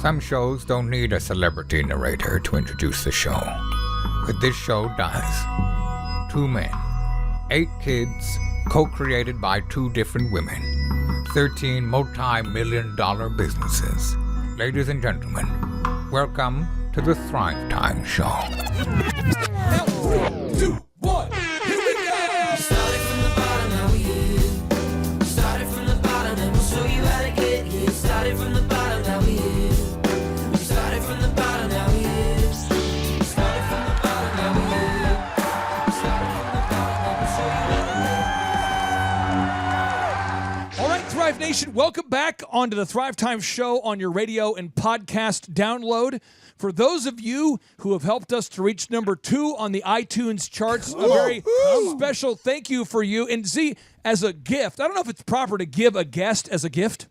Some shows don't need a celebrity narrator to introduce the show, but this show does. 2 men, 8 kids, co-created by 2 different women, 13 multi-million-dollar businesses. Ladies and gentlemen, welcome to the Thrivetime Show. 3, 2, 1, here we go! Started from the bottom, now we here. Started from the bottom, and we'll show you how to get here. Started from the bottom, now we here. Started from the bottom, now we here. Started from the bottom, now we here. Started from the bottom, now we'll show you how to get. All right, Thrive Nation, welcome back onto the Thrivetime Show on your radio and podcast download. For those of you who have helped us to reach number 2 on the iTunes charts, a very special thank you for you. And Z, as a gift, I don't know if it's proper to give a guest as a gift,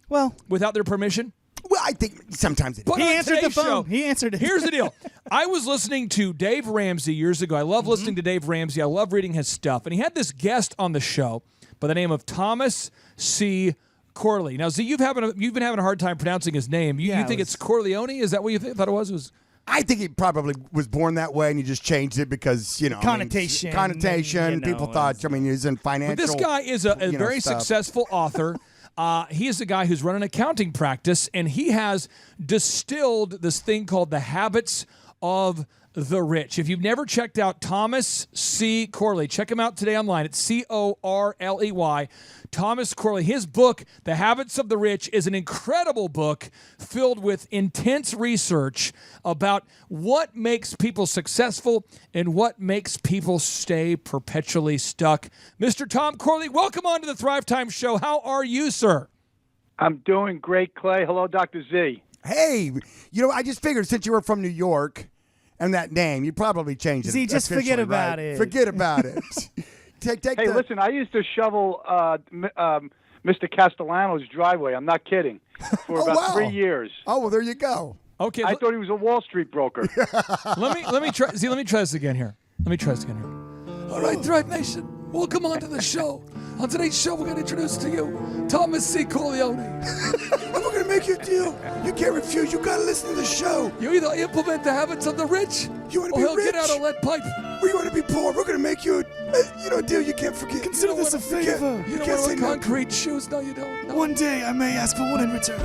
without their permission. Well, I think sometimes it is. But He answered the phone. Show, He answered it. Here's the deal. I was listening to Dave Ramsey years ago. I love listening to Dave Ramsey. I love reading his stuff. And he had this guest on the show by the name of Thomas C. Corley. Now, Z, you've been having a hard time pronouncing his name. You think it's Corleone? Is that what you thought it was? I think he probably was born that way, and he just changed it because, Connotation. People thought, he's in financial. But this guy is a very successful author. He is a guy who's run an accounting practice, and he has distilled this thing called The Habits of the Rich. If you've never checked out Thomas C. Corley, check him out today online. It's Corley. Thomas Corley. His book, The Habits of the Rich, is an incredible book filled with intense research about what makes people successful and what makes people stay perpetually stuck. Mr. Tom Corley, welcome on to the Thrivetime Show. How are you, sir? I'm doing great, Clay. Hello, Dr. Z. Hey, I just figured since you were from New York and that name, you probably changed it. Z, just forget officially, about right? it. Forget about it. Hey, listen, I used to shovel Mr. Castellano's driveway. I'm not kidding. For about 3 years. Oh, well, there you go. Okay. I thought he was a Wall Street broker. Let me try. Z, let me try this again here. All right, Thrive Nation, welcome on to the show. On today's show, we're going to introduce to you Thomas C. Corleone. And we're going to make you a deal. You can't refuse. You got to listen to the show. You either implement the habits of the rich, You want or to be he'll rich? get out a lead pipe. Or you want to be poor? We're going to make you a deal you can't forget. Consider this a favor. You don't can't want say no. concrete shoes. No, you don't. No. One day I may ask for one in return.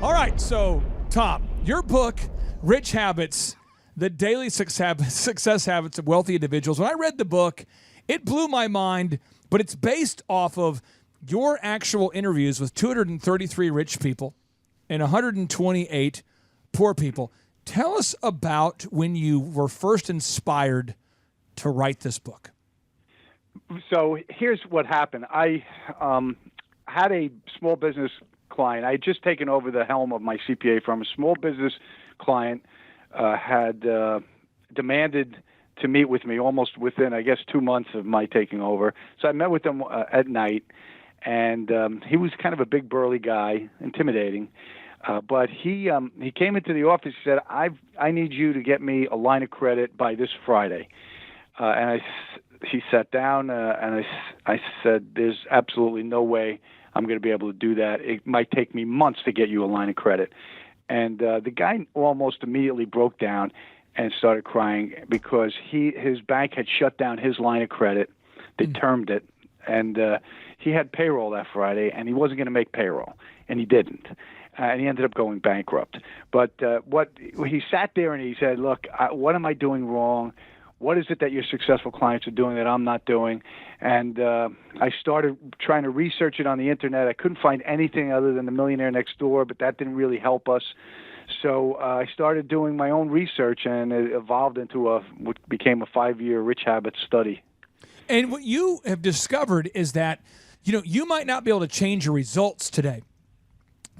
All right, so, Tom, your book, Rich Habits, The Daily Success Habits of Wealthy Individuals. When I read the book, it blew my mind, but it's based off of your actual interviews with 233 rich people and 128 poor people. Tell us about when you were first inspired to write this book. So here's what happened. I had a small business client. I had just taken over the helm of my CPA firm. A small business client had demanded to meet with me almost within, 2 months of my taking over. So I met with him at night, and he was kind of a big, burly guy, intimidating. But he came into the office. He said, I need you to get me a line of credit by this Friday. He sat down, and I said, there's absolutely no way I'm going to be able to do that. It might take me months to get you a line of credit. And the guy almost immediately broke down and started crying because his bank had shut down his line of credit. They termed it, and he had payroll that Friday, and he wasn't going to make payroll, and he didn't. And he ended up going bankrupt. But he sat there and he said, look, what am I doing wrong? What is it that your successful clients are doing that I'm not doing? And I started trying to research it on the Internet. I couldn't find anything other than The Millionaire Next Door, but that didn't really help us. So I started doing my own research, and it evolved into what became a 5-year Rich Habits study. And what you have discovered is that, you might not be able to change your results today,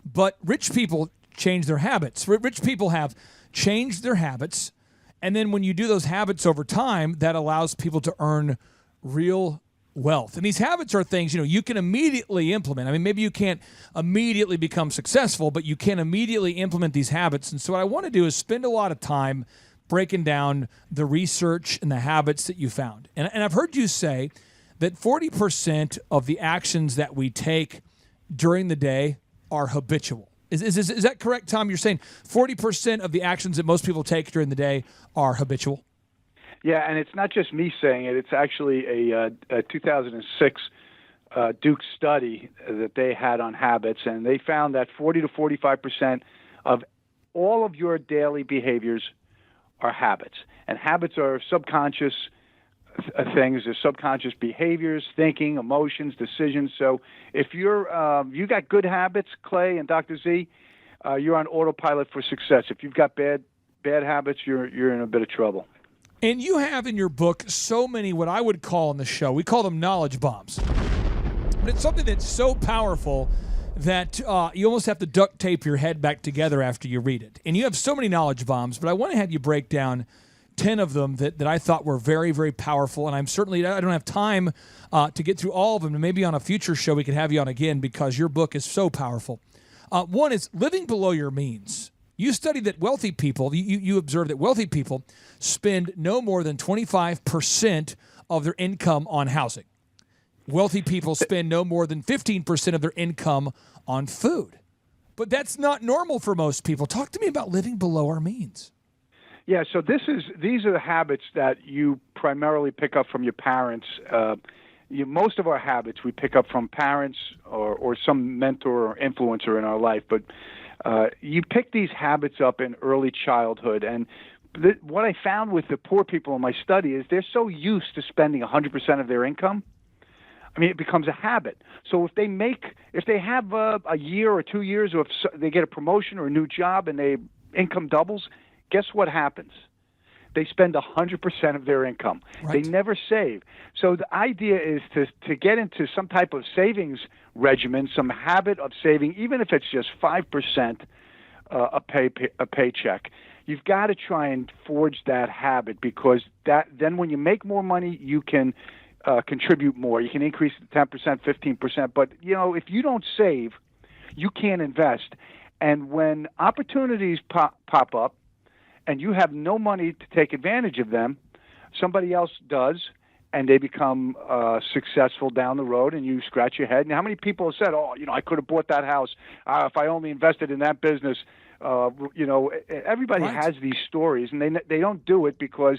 but rich people change their habits. Rich people have changed their habits, and then when you do those habits over time, that allows people to earn real wealth. And these habits are things, you can immediately implement. I mean, maybe you can't immediately become successful, but you can immediately implement these habits. And so what I want to do is spend a lot of time breaking down the research and the habits that you found. And I've heard you say that 40% of the actions that we take during the day are habitual. Is that correct, Tom? You're saying 40% of the actions that most people take during the day are habitual? Yeah, and it's not just me saying it. It's actually a 2006 Duke study that they had on habits, and they found that 40 to 45% of all of your daily behaviors are habits. And habits are subconscious things, they're subconscious behaviors, thinking, emotions, decisions. So if you got good habits, Clay and Dr. Z, you're on autopilot for success. If you've got bad habits, you're in a bit of trouble. And you have in your book so many what I would call on the show, we call them knowledge bombs. But it's something that's so powerful that you almost have to duct tape your head back together after you read it. And you have so many knowledge bombs, but I want to have you break down 10 of them that I thought were very, very powerful. And I don't have time to get through all of them. And maybe on a future show we can have you on again because your book is so powerful. One is living below your means. You study that wealthy people, you observe that wealthy people spend no more than 25% of their income on housing. Wealthy people spend no more than 15% of their income on food. But that's not normal for most people. Talk to me about living below our means. Yeah, so these are the habits that you primarily pick up from your parents. Most of our habits we pick up from parents or some mentor or influencer in our life, but you pick these habits up in early childhood. And what I found with the poor people in my study is they're so used to spending 100% of their income. I mean, it becomes a habit. So if they have a year or 2 years, or if they get a promotion or a new job and their income doubles, guess what happens? They spend 100% of their income. Right. They never save. So the idea is to get into some type of savings regimen, some habit of saving, even if it's just 5% a paycheck. You've got to try and forge that habit because then when you make more money, you can contribute more. You can increase it to 10%, 15%. But, if you don't save, you can't invest. And when opportunities pop up and you have no money to take advantage of them, somebody else does, and they become successful down the road, and you scratch your head. And how many people have said, I could have bought that house if I only invested in that business. Everybody has these stories, and they don't do it because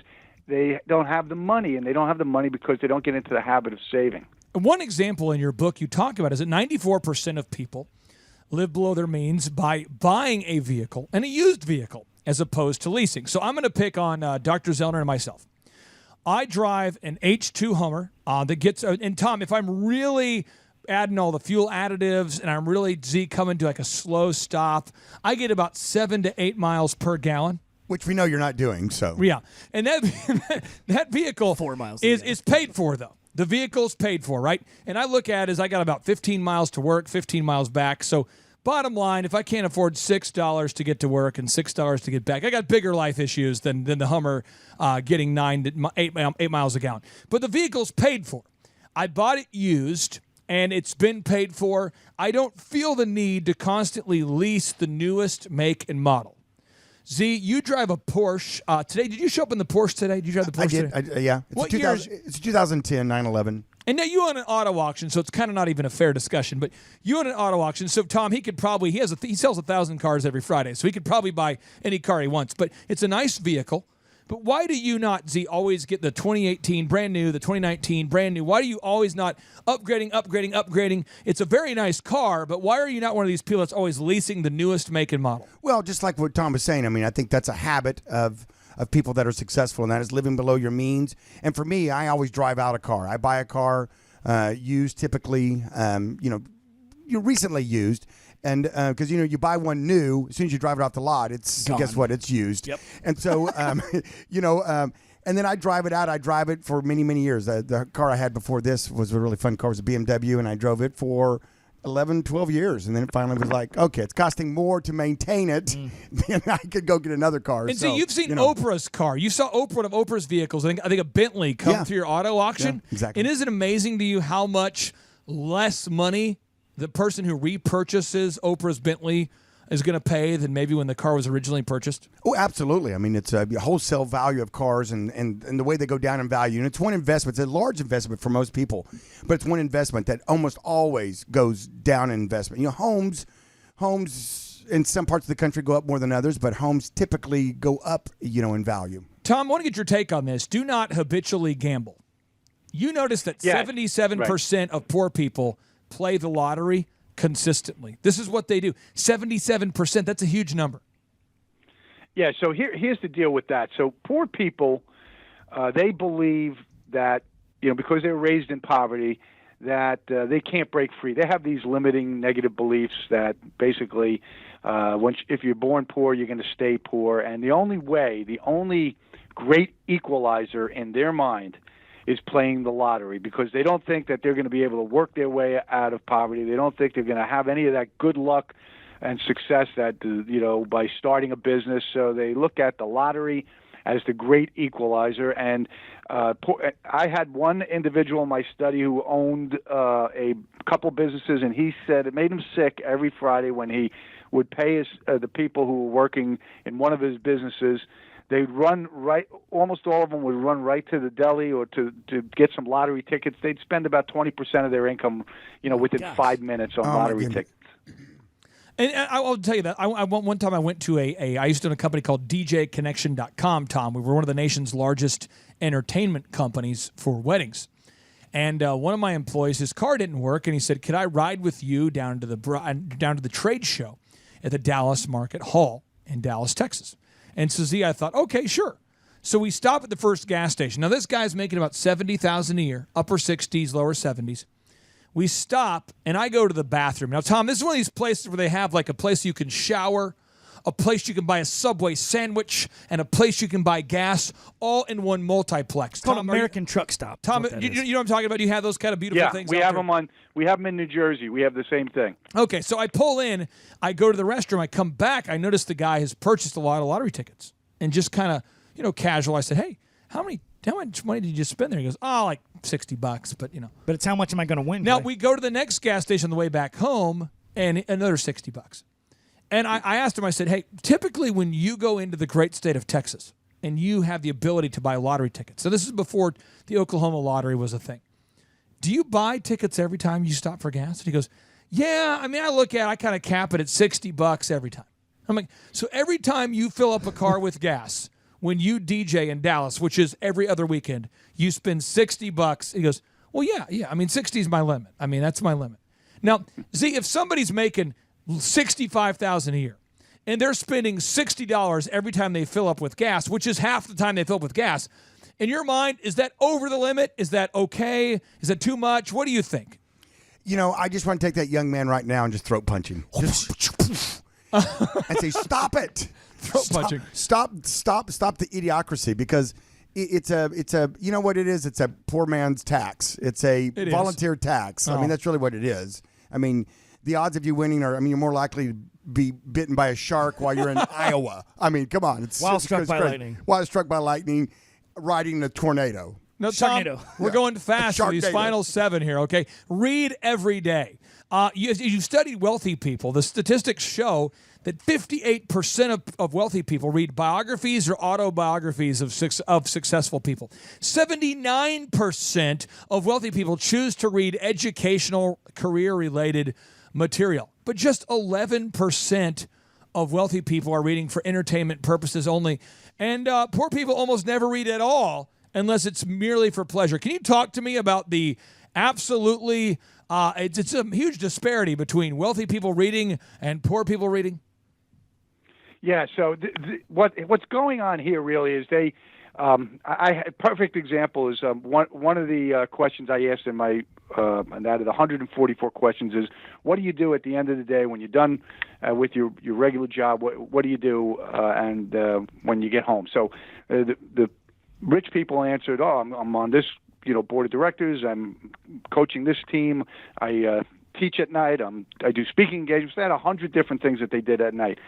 they don't have the money, and they don't have the money because they don't get into the habit of saving. One example in your book you talk about is that 94% of people live below their means by buying a vehicle, and a used vehicle, as opposed to leasing. So I'm going to pick on Dr. Zellner and myself. I drive an H2 Hummer that gets, and Tom, if I'm really adding all the fuel additives and I'm really coming to like a slow stop, I get about 7 to 8 miles per gallon. Which we know you're not doing, so. Yeah. And that vehicle 4 miles is paid for, though. The vehicle's paid for, right? And I look at it as I got about 15 miles to work, 15 miles back. So bottom line, if I can't afford $6 to get to work and $6 to get back, I got bigger life issues than the Hummer getting 9 to 8 miles a gallon. But the vehicle's paid for. I bought it used, and it's been paid for. I don't feel the need to constantly lease the newest make and model. Z, you drive a Porsche today. Did you show up in the Porsche today? Did you drive the Porsche today? Yeah. What year? It's a 2010 911. And now you own an auto auction, so it's kind of not even a fair discussion. But you own an auto auction, so Tom, he sells 1,000 cars every Friday, so he could probably buy any car he wants. But it's a nice vehicle. But why do you not, Z, always get the 2018 brand new, the 2019 brand new? Why do you always not upgrading? It's a very nice car, but why are you not one of these people that's always leasing the newest make and model? Well, just like what Tom was saying, I mean, I think that's a habit of people that are successful, and that is living below your means. And for me, I always drive out a car. I buy a car used, typically, recently used. And because, you buy one new, as soon as you drive it off the lot, guess what? It's used. Yep. And so, and then I drive it out. I drive it for many, many years. The car I had before this was a really fun car. It was a BMW, and I drove it for 11, 12 years. And then it finally was like, okay, it's costing more to maintain it than I could go get another car. And so you've seen Oprah's car. You saw one of Oprah's vehicles, I think a Bentley, come through your auto auction. Yeah, exactly. And is it amazing to you how much less money the person who repurchases Oprah's Bentley is going to pay than maybe when the car was originally purchased? Oh, absolutely. I mean, it's a wholesale value of cars and the way they go down in value. And it's one investment. It's a large investment for most people, but it's one investment that almost always goes down in investment. Homes in some parts of the country go up more than others, but homes typically go up, in value. Tom, I want to get your take on this. Do not habitually gamble. You notice that 77% of poor people play the lottery consistently. This is what they do. 77%. That's a huge number. Yeah, so here's the deal with that. So poor people, they believe that, because they were raised in poverty, that they can't break free. They have these limiting negative beliefs that basically if you're born poor, you're going to stay poor. And the only great equalizer in their mind is playing the lottery, because they don't think that they're going to be able to work their way out of poverty. They don't think they're going to have any of that good luck and success that, by starting a business. So they look at the lottery as the great equalizer. And I had one individual in my study who owned a couple businesses, and he said it made him sick every Friday when he would pay the people who were working in one of his businesses. They'd run right. Almost all of them would run right to the deli or to get some lottery tickets. They'd spend about 20% of their income, within 5 minutes on lottery tickets. And I will tell you that one time I went to I used to own a company called DJConnection.com, Tom. We were one of the nation's largest entertainment companies for weddings. And one of my employees, his car didn't work, and he said, "Could I ride with you down to the trade show at the Dallas Market Hall in Dallas, Texas?" And so I thought, okay, sure. So we stop at the first gas station. Now this guy's making about $70,000 a year, upper 60s, lower 70s. We stop, and I go to the bathroom. Now, Tom, this is one of these places where they have like a place you can shower, a place you can buy a Subway sandwich, and a place you can buy gas, all in one multiplex. It's called American Truck Stop. Tom, you know what I'm talking about? You have those kind of beautiful things. Yeah, we have them in New Jersey. We have the same thing. Okay, so I pull in, I go to the restroom, I come back, I notice the guy has purchased a lot of lottery tickets, and just kind of, casual. I said, "Hey, how much money did you spend there?" He goes, "Oh, like $60, but But it's how much am I going to win? Now Clay? we go to the next gas station on the way back home, and another $60. And I asked him, I said, "Hey, typically when you go into the great state of Texas and you have the ability to buy lottery tickets," so this is before the Oklahoma lottery was a thing, "do you buy tickets every time you stop for gas?" And he goes, "Yeah, I kind of cap it at $60 every time." I'm like, "So every time you fill up a car with gas, when you DJ in Dallas, which is every other weekend, you spend $60. He goes, "Well, yeah. 60 is my limit. That's my limit." Now, see, if somebody's making $65,000 a year, and they're spending $60 every time they fill up with gas, which is half the time they fill up with gas, in your mind, is that over the limit? Is that okay? Is that too much? What do you think? I just want to take that young man right now and just throat punch him. And say, "Stop it! Throat punching. Stop the idiocracy," because it's a you know what it is? It's a poor man's tax. It's a volunteer tax. Oh. That's really what it is. The odds of you winning are, you're more likely to be bitten by a shark while you're in Iowa. Come on. While struck by lightning. While struck by lightning, riding a tornado. No, Tom, we're going fast for these final 7 here, okay? Read every day. You've studied wealthy people. The statistics show that 58% of wealthy people read biographies or autobiographies of successful people. 79% of wealthy people choose to read educational, career-related material. But just 11% of wealthy people are reading for entertainment purposes only. And poor people almost never read at all unless it's merely for pleasure. Can you talk to me about the absolutely, it's a huge disparity between wealthy people reading and poor people reading? Yeah, so what's going on here really is a perfect example is one of the questions I asked in my and out of the 144 questions is, what do you do at the end of the day when you're done with your regular job? What do you do and when you get home? So the rich people answered, "Oh, I'm on this board of directors. I'm coaching this team. I teach at night. I do speaking engagements." They had 100 different things that they did at night.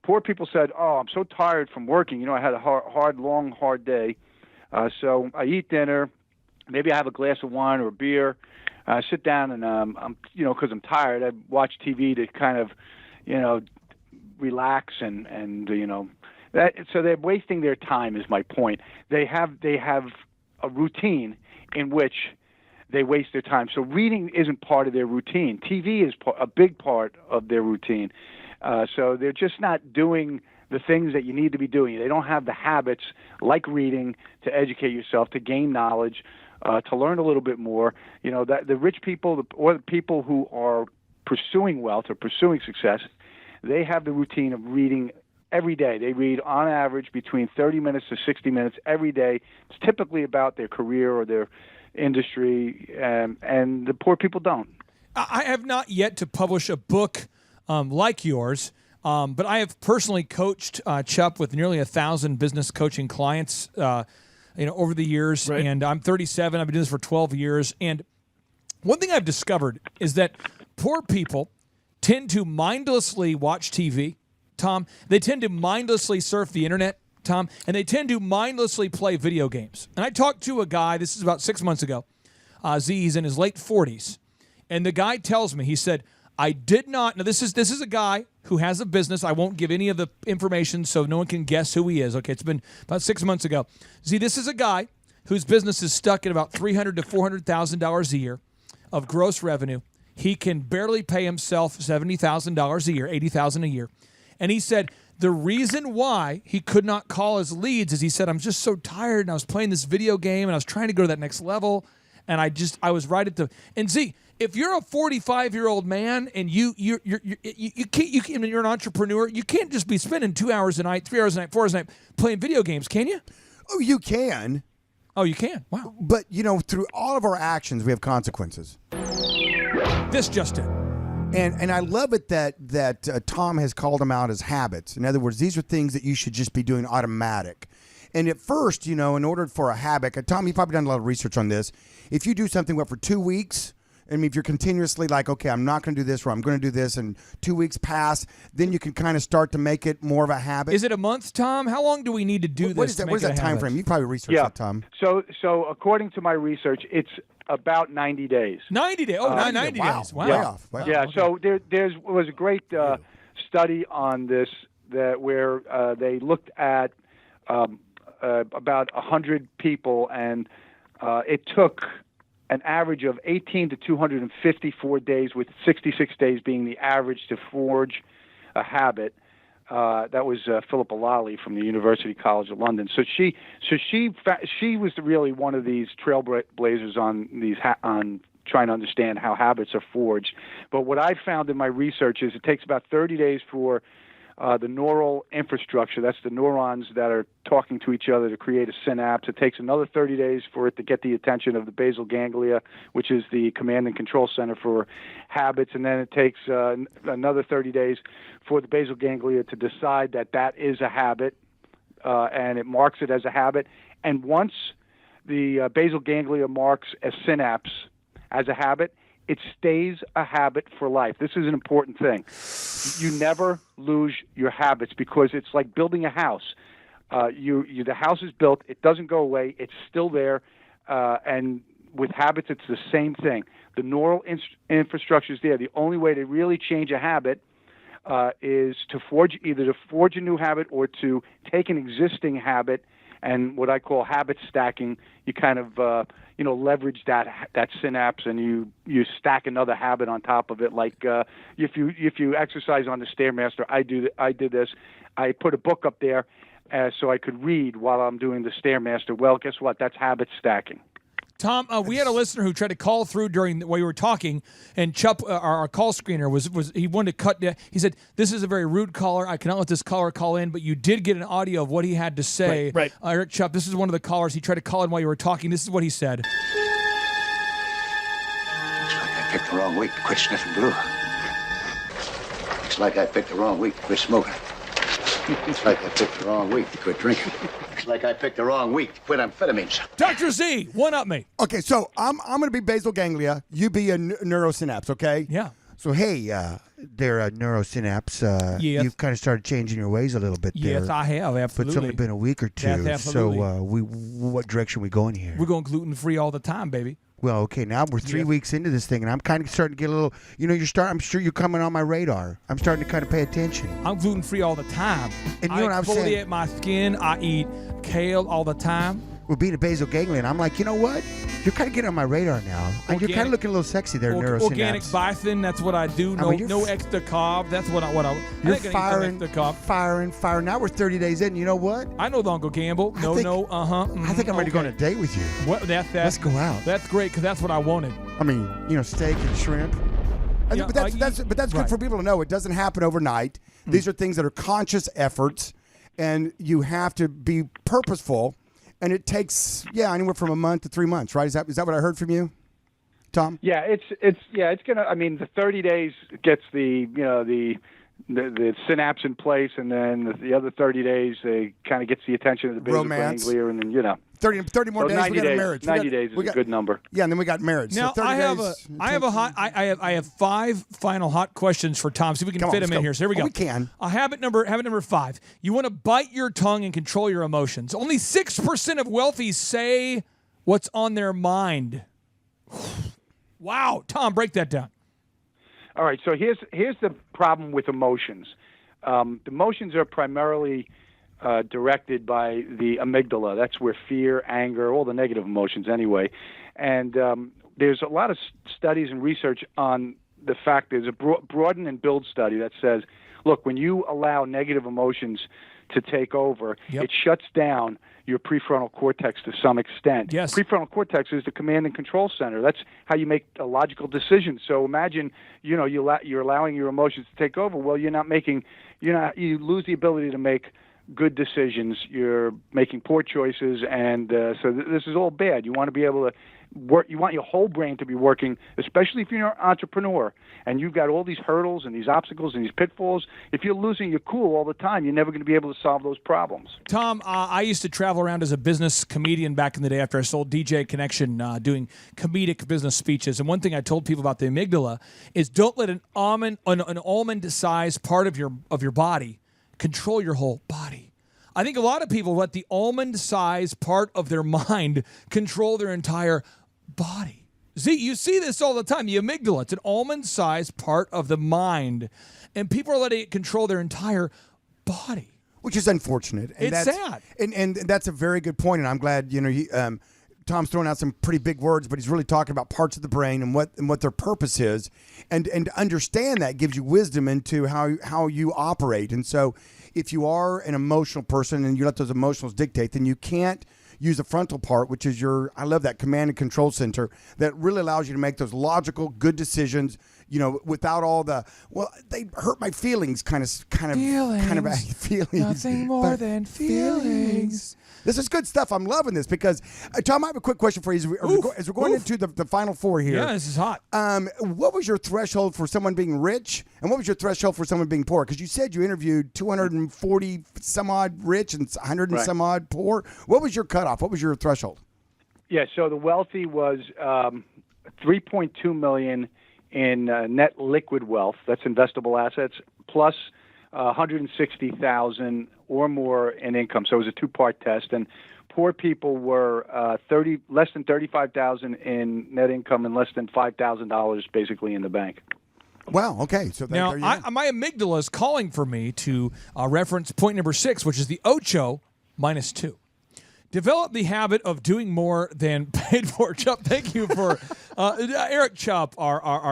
Poor people said, "Oh, I'm so tired from working. I had a hard day. So I eat dinner. Maybe I have a glass of wine or a beer. I sit down and I'm because I'm tired. I watch TV to kind of relax and that. So they're wasting their time. Is my point. They have a routine in which they waste their time. So reading isn't part of their routine. TV is a big part of their routine. So they're just not doing the things that you need to be doing. They don't have the habits like reading to educate yourself, to gain knowledge, to learn a little bit more. You know, that the rich people or the people who are pursuing wealth or pursuing success, they have the routine of reading every day. They read on average between 30 minutes to 60 minutes every day. It's typically about their career or their industry, and the poor people don't. I have not yet to publish a book like yours, but I have personally coached Chup with nearly 1,000 business coaching clients, over the years. Right. And I'm 37. I've been doing this for 12 years. And one thing I've discovered is that poor people tend to mindlessly watch TV, Tom. They tend to mindlessly surf the internet, Tom, and they tend to mindlessly play video games. And I talked to a guy, this is about 6 months ago, he's in his late 40s, and the guy tells me, he said, I did not, now this is a guy who has a business. I won't give any of the information so no one can guess who he is. Okay, it's been about 6 months ago. See, this is a guy whose business is stuck at about $300,000 to $400,000 a year of gross revenue. He can barely pay himself $70,000 a year, $80,000 a year. And he said the reason why he could not call his leads is he said, I'm just so tired and I was playing this video game and I was trying to go to that next level and I was right at the and see, if you're a 45-year-old man and you're an entrepreneur, you can't just be spending 2 hours a night, 3 hours a night, 4 hours a night playing video games, can you? Oh, you can. Oh, you can. Wow. But through all of our actions, we have consequences. This just in. And I love it that Tom has called them out as habits. In other words, these are things that you should just be doing automatic. And at first, in order for a habit, Tom, you've probably done a lot of research on this. If you do something for 2 weeks, I mean, if you're continuously like, okay, I'm not going to do this or I'm going to do this, and 2 weeks pass, then you can kind of start to make it more of a habit. Is it a month, Tom? How long do we need to do what this? Is that? What is that time frame? You probably researched that, Tom. So according to my research, it's about 90 days. 90 days. Oh, 90 days. Wow. Way off. Yeah. Okay. So there was a great study on this where they looked at about 100 people, and it took an average of 18 to 254 days, with 66 days being the average to forge a habit. That was Philippa Lally from the University College of London. So she was really one of these trailblazers on trying to understand how habits are forged. But what I found in my research is it takes about 30 days for the neural infrastructure, that's the neurons that are talking to each other to create a synapse. It takes another 30 days for it to get the attention of the basal ganglia, which is the command and control center for habits. And then it takes another 30 days for the basal ganglia to decide that is a habit, and it marks it as a habit. And once the basal ganglia marks a synapse as a habit, it stays a habit for life. This is an important thing. You never lose your habits, because it's like building a house. The house is built. It doesn't go away. It's still there. And with habits, it's the same thing. The neural infrastructure is there. The only way to really change a habit is to forge a new habit or to take an existing habit, and what I call habit stacking. You kind of leverage that synapse, and you stack another habit on top of it. Like if you exercise on the Stairmaster, I did this. I put a book up there so I could read while I'm doing the Stairmaster. Well, guess what? That's habit stacking. Tom, we had a listener who tried to call through while you were talking, and Chup, our call screener, was he wanted to cut down. He said, "This is a very rude caller. I cannot let this caller call in." But you did get an audio of what he had to say. Right. Eric Chup, this is one of the callers. He tried to call in while you were talking. This is what he said. Looks like I picked the wrong week to quit sniffing glue. Looks like I picked the wrong week to quit smoking. Looks like I picked the wrong week to quit drinking. Looks like I picked the wrong week to quit amphetamines. Dr. Z, one up me. Okay, so I'm going to be basal ganglia. You be a neurosynapse, okay? Yeah. So, hey, there, neurosynapse. Yes. You've kind of started changing your ways a little bit there. Yes, I have, absolutely. But it's only been a week or two. Yes, absolutely. So, what direction are we going here? We're going gluten-free all the time, baby. Well, okay, now we're 3 weeks into this thing, and I'm kind of starting to get a little, I'm sure you're coming on my radar. I'm starting to kind of pay attention. I'm gluten-free all the time. And you know what I'm saying? I exfoliate my skin. I eat kale all the time. We're being a basal ganglion. I'm like, you know what? You're kind of getting on my radar now. You're kind of looking a little sexy there, neurosynapse. Organic bison, that's what I do. No extra carb. That's what I You're think firing, I need some extra carb. firing. Now we're 30 days in. You know what? I know the Uncle Campbell. I think I'm ready to go on a date with you. Let's go out. That's great because that's what I wanted. I mean, steak and shrimp. Yeah, but that's good for people to know. It doesn't happen overnight. These are things that are conscious efforts, and you have to be purposeful. And it takes anywhere from a month to 3 months, right? Is that what I heard from you, Tom? Yeah, it's gonna. I mean, the 30 days gets the synapse in place, and then the other 30 days they kind of gets the attention of the basal ganglia, and then 30 more days. 90 we got days. a marriage. 90 days is a good number. Yeah, and then we got marriage. Now so 30 I have 5 final hot questions for Tom. See if we can fit them in here. So here we go. We can. Habit number 5. You want to bite your tongue and control your emotions. Only 6% of wealthies say what's on their mind. Wow, Tom, break that down. All right, so here's the problem with emotions. The emotions are primarily directed by the amygdala. That's where fear, anger, all the negative emotions anyway. And there's a lot of studies and research on the fact there's a broaden and build study that says, look, when you allow negative emotions to take over, it shuts down your prefrontal cortex to some extent. Yes. Prefrontal cortex is the command and control center. That's how you make a logical decision. So imagine, you're allowing your emotions to take over. Well, you lose the ability to make good decisions. You're making poor choices, and so this is all bad. You want to be able to work. You want your whole brain to be working, especially if you're an entrepreneur and you've got all these hurdles and these obstacles and these pitfalls. If you're losing your cool all the time, you're never going to be able to solve those problems. Tom, I used to travel around as a business comedian back in the day after I sold DJ Connection, doing comedic business speeches. And one thing I told people about the amygdala is don't let an almond-sized part of your body control your whole body. I think a lot of people let the almond-sized part of their mind control their entire body. See, you see this all the time. The amygdala, it's an almond-sized part of the mind, and people are letting it control their entire body. Which is unfortunate. And it's sad. And that's a very good point, and I'm glad, Tom's throwing out some pretty big words, but he's really talking about parts of the brain and what their purpose is. And to understand that gives you wisdom into how you operate. And so if you are an emotional person and you let those emotions dictate, then you can't use the frontal part, which is I love that command and control center that really allows you to make those logical, good decisions, without all the, they hurt my feelings kind of feelings. Nothing more than feelings. This is good stuff. I'm loving this because, Tom, I have a quick question for you as we're going into the final 4 here. Yeah, this is hot. What was your threshold for someone being rich, and what was your threshold for someone being poor? Because you said you interviewed 240 some odd rich and 100 and some odd poor. What was your cutoff? What was your threshold? Yeah, so the wealthy was $3.2 million in net liquid wealth. That's investable assets plus $160,000 or more in income. So it was a 2-part test, and poor people were less than $35,000 in net income and less than $5,000 basically in the bank. Wow. Okay. So now my amygdala is calling for me to reference point number 6, which is the Ocho -2. Develop the habit of doing more than paid for. Chup, thank you for Eric Chup.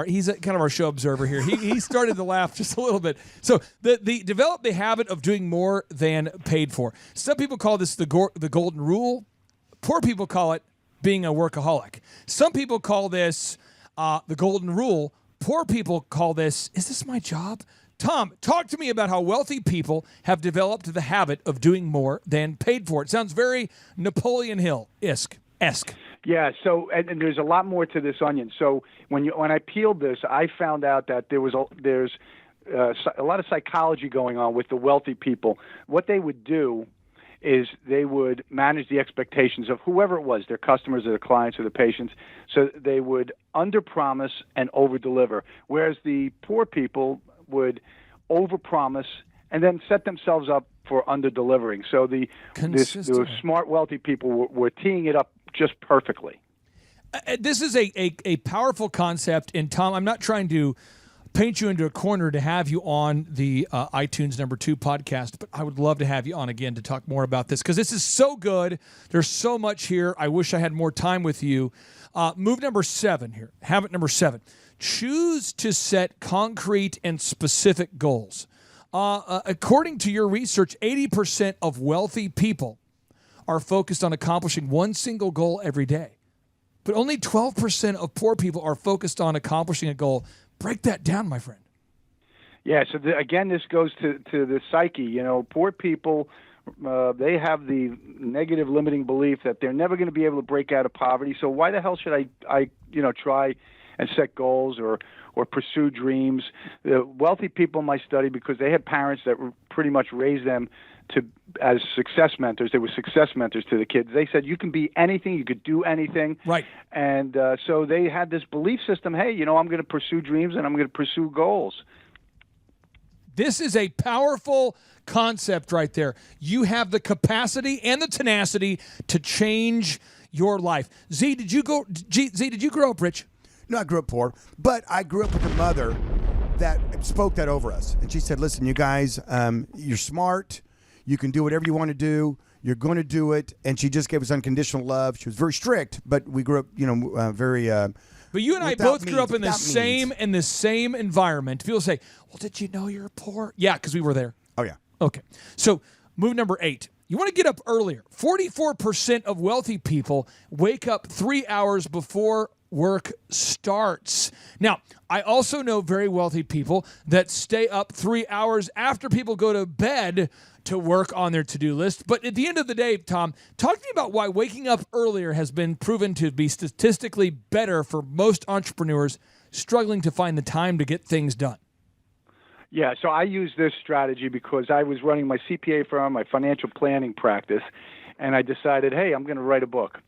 He's kind of our show observer here. He started to laugh just a little bit. So the develop the habit of doing more than paid for. Some people call this the golden rule. Poor people call it being a workaholic. Some people call this the golden rule. Poor people call this, is this my job? Tom, talk to me about how wealthy people have developed the habit of doing more than paid for. It sounds very Napoleon Hill-esque. Yeah, so and there's a lot more to this onion. So when I peeled this, I found out that there's a lot of psychology going on with the wealthy people. What they would do is they would manage the expectations of whoever it was, their customers or their clients or their patients. So they would underpromise and overdeliver, whereas the poor people would overpromise and then set themselves up for underdelivering. So the smart, wealthy people were teeing it up just perfectly. This is a powerful concept, and Tom, I'm not trying to paint you into a corner to have you on the iTunes #2 podcast, but I would love to have you on again to talk more about this because this is so good. There's so much here. I wish I had more time with you. Move number 7 here. Habit number 7. Choose to set concrete and specific goals. According to your research, 80% of wealthy people are focused on accomplishing one single goal every day. But only 12% of poor people are focused on accomplishing a goal. Break that down, my friend. Yeah, so again, this goes to the psyche. You know, poor people, they have the negative limiting belief that they're never going to be able to break out of poverty. So why the hell should I try and set goals or pursue dreams? The wealthy people in my study, because they had parents that pretty much raised them as success mentors. They were success mentors to the kids. They said, you can be anything, you could do anything. Right. And so they had this belief system, hey, I'm going to pursue dreams and I'm going to pursue goals. This is a powerful concept right there. You have the capacity and the tenacity to change your life. Z, did you grow up rich? No, I grew up poor, but I grew up with a mother that spoke that over us. And she said, listen, you guys, you're smart. You can do whatever you want to do. You're going to do it. And she just gave us unconditional love. She was very strict, but we grew up, very. But you and I both grew up in the same environment. People say, "Well, did you know you're poor?" Yeah, because we were there. Oh yeah. Okay. So move number 8. You want to get up earlier. 44% of wealthy people wake up 3 hours before work starts. Now, I also know very wealthy people that stay up 3 hours after people go to bed to work on their to-do list. But at the end of the day, Tom, talk to me about why waking up earlier has been proven to be statistically better for most entrepreneurs struggling to find the time to get things done. Yeah, so I use this strategy because I was running my CPA firm, my financial planning practice, and I decided, hey, I'm going to write a book.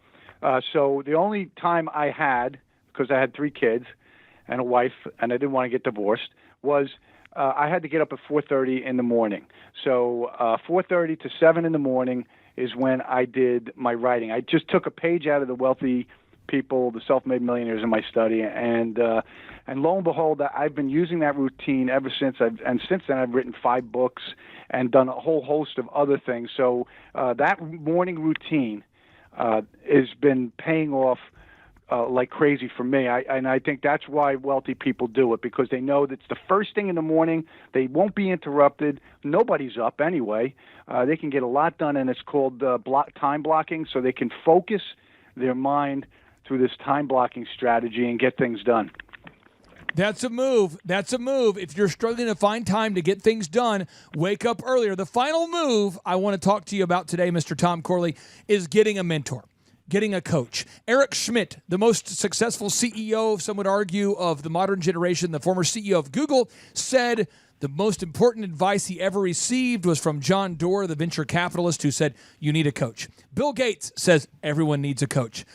So the only time I had, because I had 3 kids and a wife, and I didn't want to get divorced, was I had to get up at 4:30 in the morning. So 4:30 to 7 in the morning is when I did my writing. I just took a page out of the wealthy people, the self-made millionaires in my study, and lo and behold, I've been using that routine ever since. Since then, I've written 5 books and done a whole host of other things. So that morning routine has been paying off like crazy for me. And I think that's why wealthy people do it, because they know that's the first thing in the morning. They won't be interrupted. Nobody's up anyway. They can get a lot done, and it's called time blocking, so they can focus their mind through this time blocking strategy and get things done. That's a move. That's a move. If you're struggling to find time to get things done, wake up earlier. The final move I want to talk to you about today, Mr. Tom Corley, is getting a mentor, getting a coach. Eric Schmidt, the most successful CEO, some would argue, of the modern generation, the former CEO of Google, said the most important advice he ever received was from John Doerr, the venture capitalist, who said, you need a coach. Bill Gates says everyone needs a coach.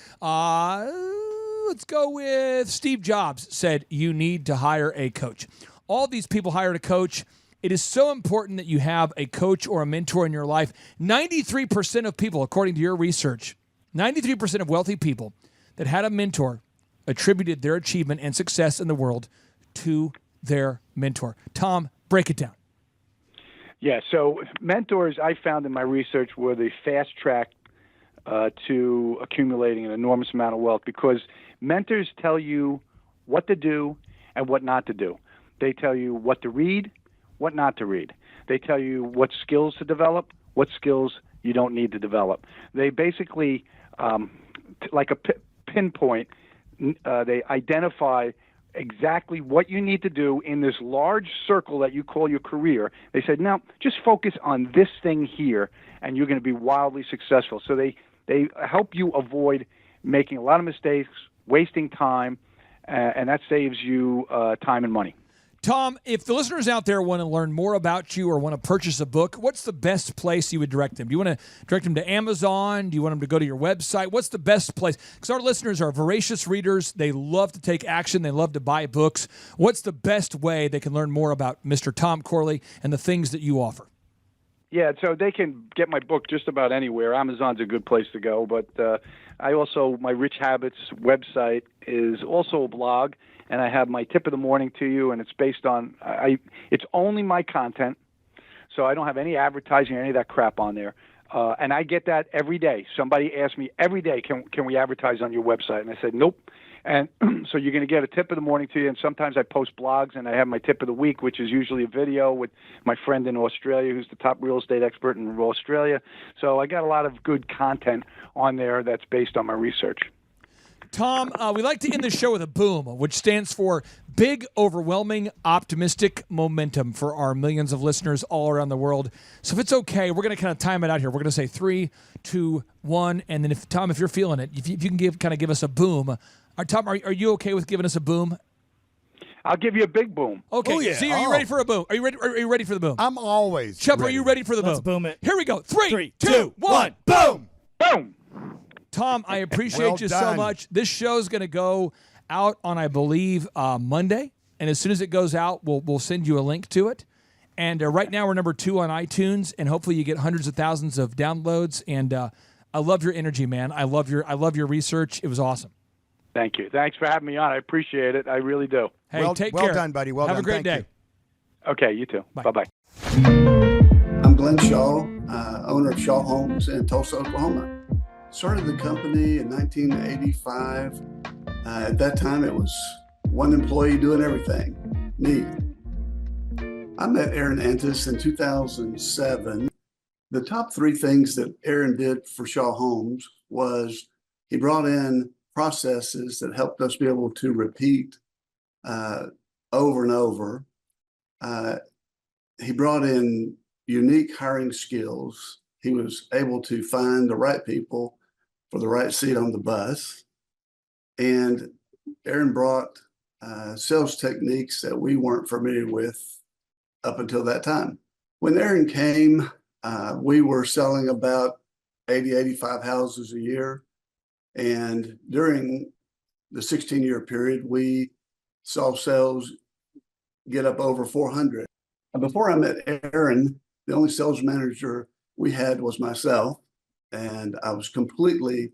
Let's go with Steve Jobs said you need to hire a coach. All these people hired a coach. It is so important that you have a coach or a mentor in your life. 93% of people, according to your research, 93% of wealthy people that had a mentor attributed their achievement and success in the world to their mentor. Tom, break it down. Yeah, so mentors I found in my research were the fast track to accumulating an enormous amount of wealth, because mentors tell you what to do and what not to do. They tell you what to read, what not to read. They tell you what skills to develop, what skills you don't need to develop. They basically, like a pinpoint, they identify exactly what you need to do in this large circle that you call your career. They said, now just focus on this thing here, and you're going to be wildly successful. So they help you avoid making a lot of mistakes, wasting time, and that saves you time and money. Tom, if the listeners out there want to learn more about you or want to purchase a book, what's the best place you would direct them? Do you want to direct them to Amazon? Do you want them to go to your website? What's the best place? Because our listeners are voracious readers. They love to take action. They love to buy books. What's the best way they can learn more about Mr. Tom Corley and the things that you offer? Yeah, so they can get my book just about anywhere. Amazon's a good place to go, but my Rich Habits website is also a blog, and I have my tip of the morning to you, and it's based on it's only my content, so I don't have any advertising or any of that crap on there. And I get that every day. Somebody asks me every day, can we advertise on your website? And I said, nope. And so you're going to get a tip of the morning to you, and sometimes I post blogs, and I have my tip of the week, which is usually a video with my friend in Australia who's the top real estate expert in Australia. So I got a lot of good content on there that's based on my research. Tom, we like to end the show with a boom, which stands for big, overwhelming, optimistic momentum for our millions of listeners all around the world. So if it's okay, we're going to kind of time it out here. We're going to say 3, 2, 1, and then if you're feeling it, if you can give us a boom. Tom, are you okay with giving us a boom? I'll give you a big boom. Okay. Oh, yeah. Z, are you ready for a boom? Are you ready for the boom? I'm always Chup, ready. are you ready for the Let's boom? boom it. Here we go. 3, 2, 1. Boom! Boom! Tom, I appreciate Well you so done. much. This show's going to go out on, I believe, Monday. And as soon as it goes out, we'll send you a link to it. And right now we're number 2 on iTunes, and hopefully you get hundreds of thousands of downloads. And I love your energy, man. I love your research. It was awesome. Thank you. Thanks for having me on. I appreciate it. I really do. Hey, take care. Well done, buddy. Well Have done. a great Thank day. you. Okay, you too. Bye. Bye-bye. I'm Glenn Shaw, owner of Shaw Homes in Tulsa, Oklahoma. Started the company in 1985. At that time, it was one employee doing everything, me. I met Aaron Antis in 2007. The top 3 things that Aaron did for Shaw Homes was he brought in processes that helped us be able to repeat over and over. He brought in unique hiring skills. He was able to find the right people for the right seat on the bus. And Aaron brought sales techniques that we weren't familiar with up until that time. When Aaron came, we were selling about 80, 85 houses a year. And during the 16-year period, we saw sales get up over 400. Before I met Aaron, the only sales manager we had was myself, and I was completely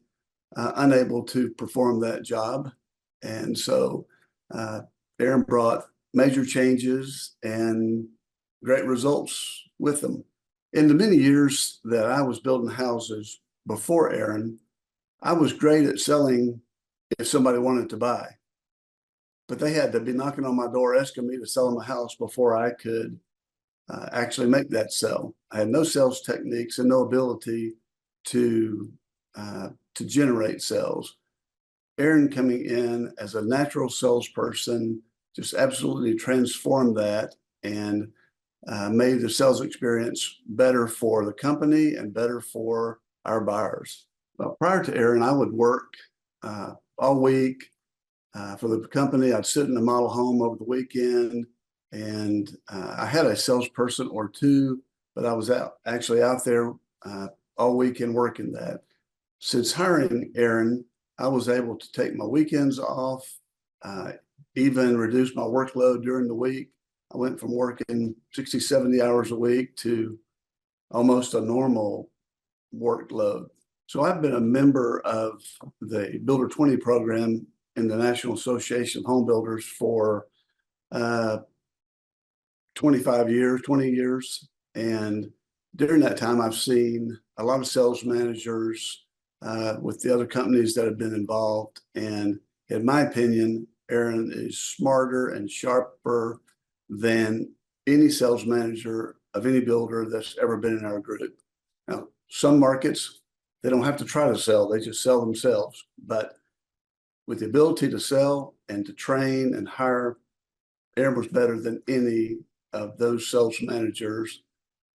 unable to perform that job. And so Aaron brought major changes and great results with them. In the many years that I was building houses before Aaron, I was great at selling if somebody wanted to buy, but they had to be knocking on my door asking me to sell them a house before I could actually make that sell. I had no sales techniques and no ability to generate sales. Aaron coming in as a natural salesperson just absolutely transformed that and made the sales experience better for the company and better for our buyers. Well, prior to Aaron, I would work all week for the company. I'd sit in a model home over the weekend, and I had a salesperson or two, but I was actually out there all weekend working that. Since hiring Aaron, I was able to take my weekends off, even reduce my workload during the week. I went from working 60, 70 hours a week to almost a normal workload. So I've been a member of the Builder 20 program in the National Association of Home Builders for 20 years. And during that time, I've seen a lot of sales managers with the other companies that have been involved. And in my opinion, Aaron is smarter and sharper than any sales manager of any builder that's ever been in our group. Now, some markets, they don't have to try to sell, they just sell themselves. But with the ability to sell and to train and hire, Aaron was better than any of those sales managers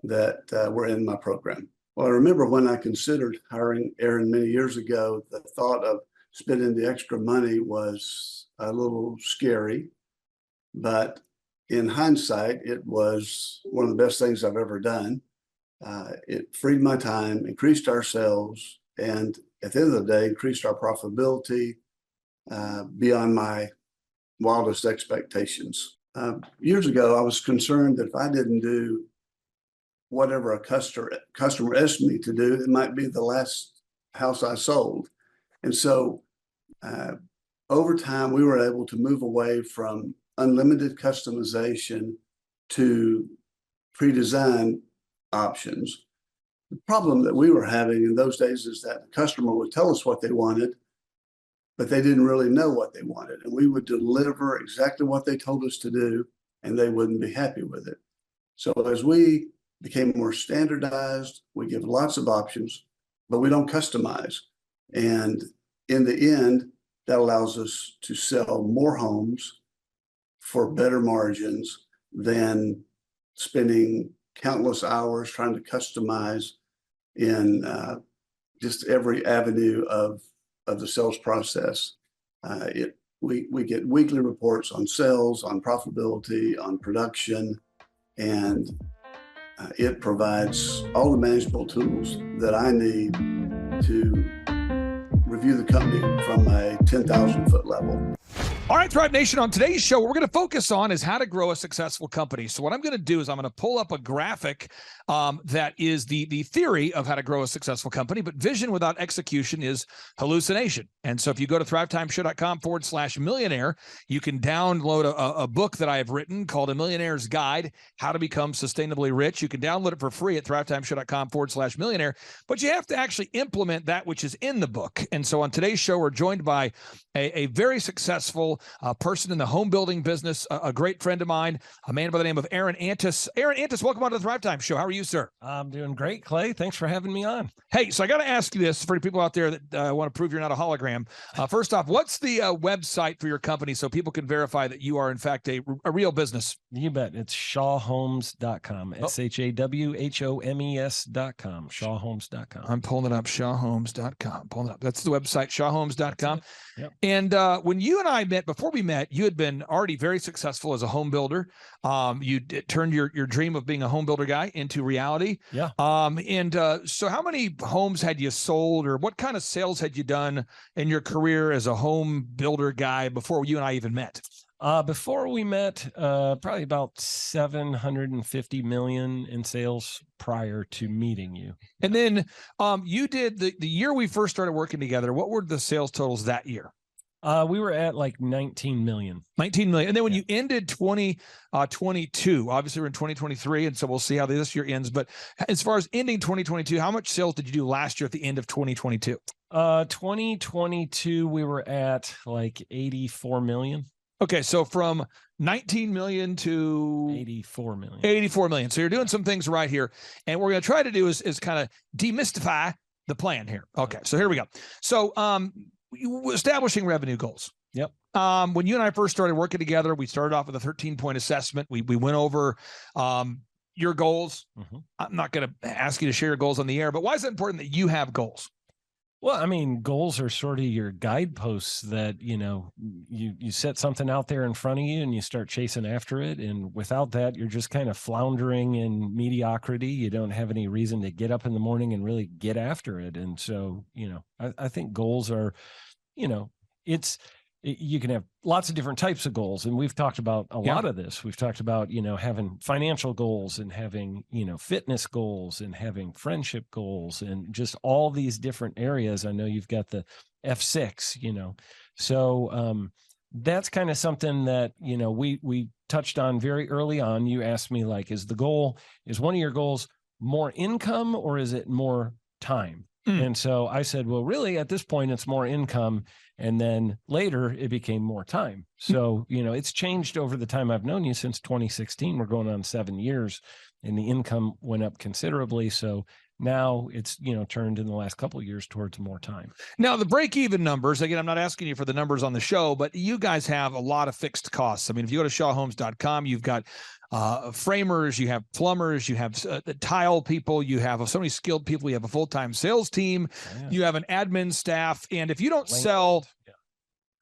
that were in my program. Well, I remember when I considered hiring Aaron many years ago, the thought of spending the extra money was a little scary, but in hindsight, it was one of the best things I've ever done. It freed my time, increased our sales, and at the end of the day, increased our profitability beyond my wildest expectations. Years ago, I was concerned that if I didn't do whatever a customer asked me to do, it might be the last house I sold. And so over time, we were able to move away from unlimited customization to pre-designed options. The problem that we were having in those days is that the customer would tell us what they wanted, but they didn't really know what they wanted. And we would deliver exactly what they told us to do, and they wouldn't be happy with it. So as we became more standardized, we give lots of options, but we don't customize. And in the end, that allows us to sell more homes for better margins than spending countless hours trying to customize in just every avenue of the sales process. We get weekly reports on sales, on profitability, on production, and it provides all the manageable tools that I need to review the company from a 10,000-foot level. All right, Thrive Nation, on today's show, what we're going to focus on is how to grow a successful company. So what I'm going to do is I'm going to pull up a graphic that is the theory of how to grow a successful company, but vision without execution is hallucination. And so if you go to thrivetimeshow.com/millionaire, you can download a book that I have written called A Millionaire's Guide, How to Become Sustainably Rich. You can download it for free at thrivetimeshow.com/millionaire, but you have to actually implement that which is in the book. And so on today's show, we're joined by a very successful person in the home building business, a great friend of mine, a man by the name of Aaron Antis. Aaron Antis, welcome on to the Thrivetime Show. How are you, sir? I'm doing great, Clay. Thanks for having me on. Hey, so I got to ask you this for people out there that want to prove you're not a hologram. First off, what's the website for your company so people can verify that you are, in fact, a real business? You bet. It's shawhomes.com. SHAWHOMES.com. Shawhomes.com. I'm pulling it up, shawhomes.com. Pulling it up. That's the website, shawhomes.com. Yep. And when you and I met, before we met, you had been already very successful as a home builder. You turned your dream of being a home builder guy into reality. Yeah. So how many homes had you sold, or what kind of sales had you done in your career as a home builder guy before you and I even met? Before we met, probably about 750 million in sales prior to meeting you. And then you did the year we first started working together. What were the sales totals that year? We were at like 19 million. 19 million. And then when you ended 2022, obviously we're in 2023, and so we'll see how this year ends. But as far as ending 2022, how much sales did you do last year at the end of 2022? 2022, we were at like 84 million. Okay, so from 19 million to 84 million. 84 million. So you're doing some things right here. And what we're going to try to do is kind of demystify the plan here. Okay, so here we go. So establishing revenue goals. Yep. When you and I first started working together, we started off with a 13-point assessment. We went over your goals. Mm-hmm. I'm not going to ask you to share your goals on the air, but why is it important that you have goals? Well, I mean, goals are sort of your guideposts that, you set something out there in front of you and you start chasing after it. And without that, you're just kind of floundering in mediocrity. You don't have any reason to get up in the morning and really get after it. And so, I think goals are, you can have lots of different types of goals. And we've talked about a lot of this. We've talked about, having financial goals and having, fitness goals and having friendship goals and just all these different areas. I know you've got the F6, so that's kind of something that, we touched on very early on. You asked me, like, is one of your goals more income or is it more time? And so I said, well, really at this point, it's more income. And then later it became more time. So, it's changed over the time I've known you since 2016. We're going on 7 years and the income went up considerably. So now it's, turned in the last couple of years towards more time. Now, the break-even numbers, again, I'm not asking you for the numbers on the show, but you guys have a lot of fixed costs. I mean, if you go to shawhomes.com, you've got framers, you have plumbers, you have the tile people, you have so many skilled people, you have a full-time sales team, you have an admin staff. And if you don't sell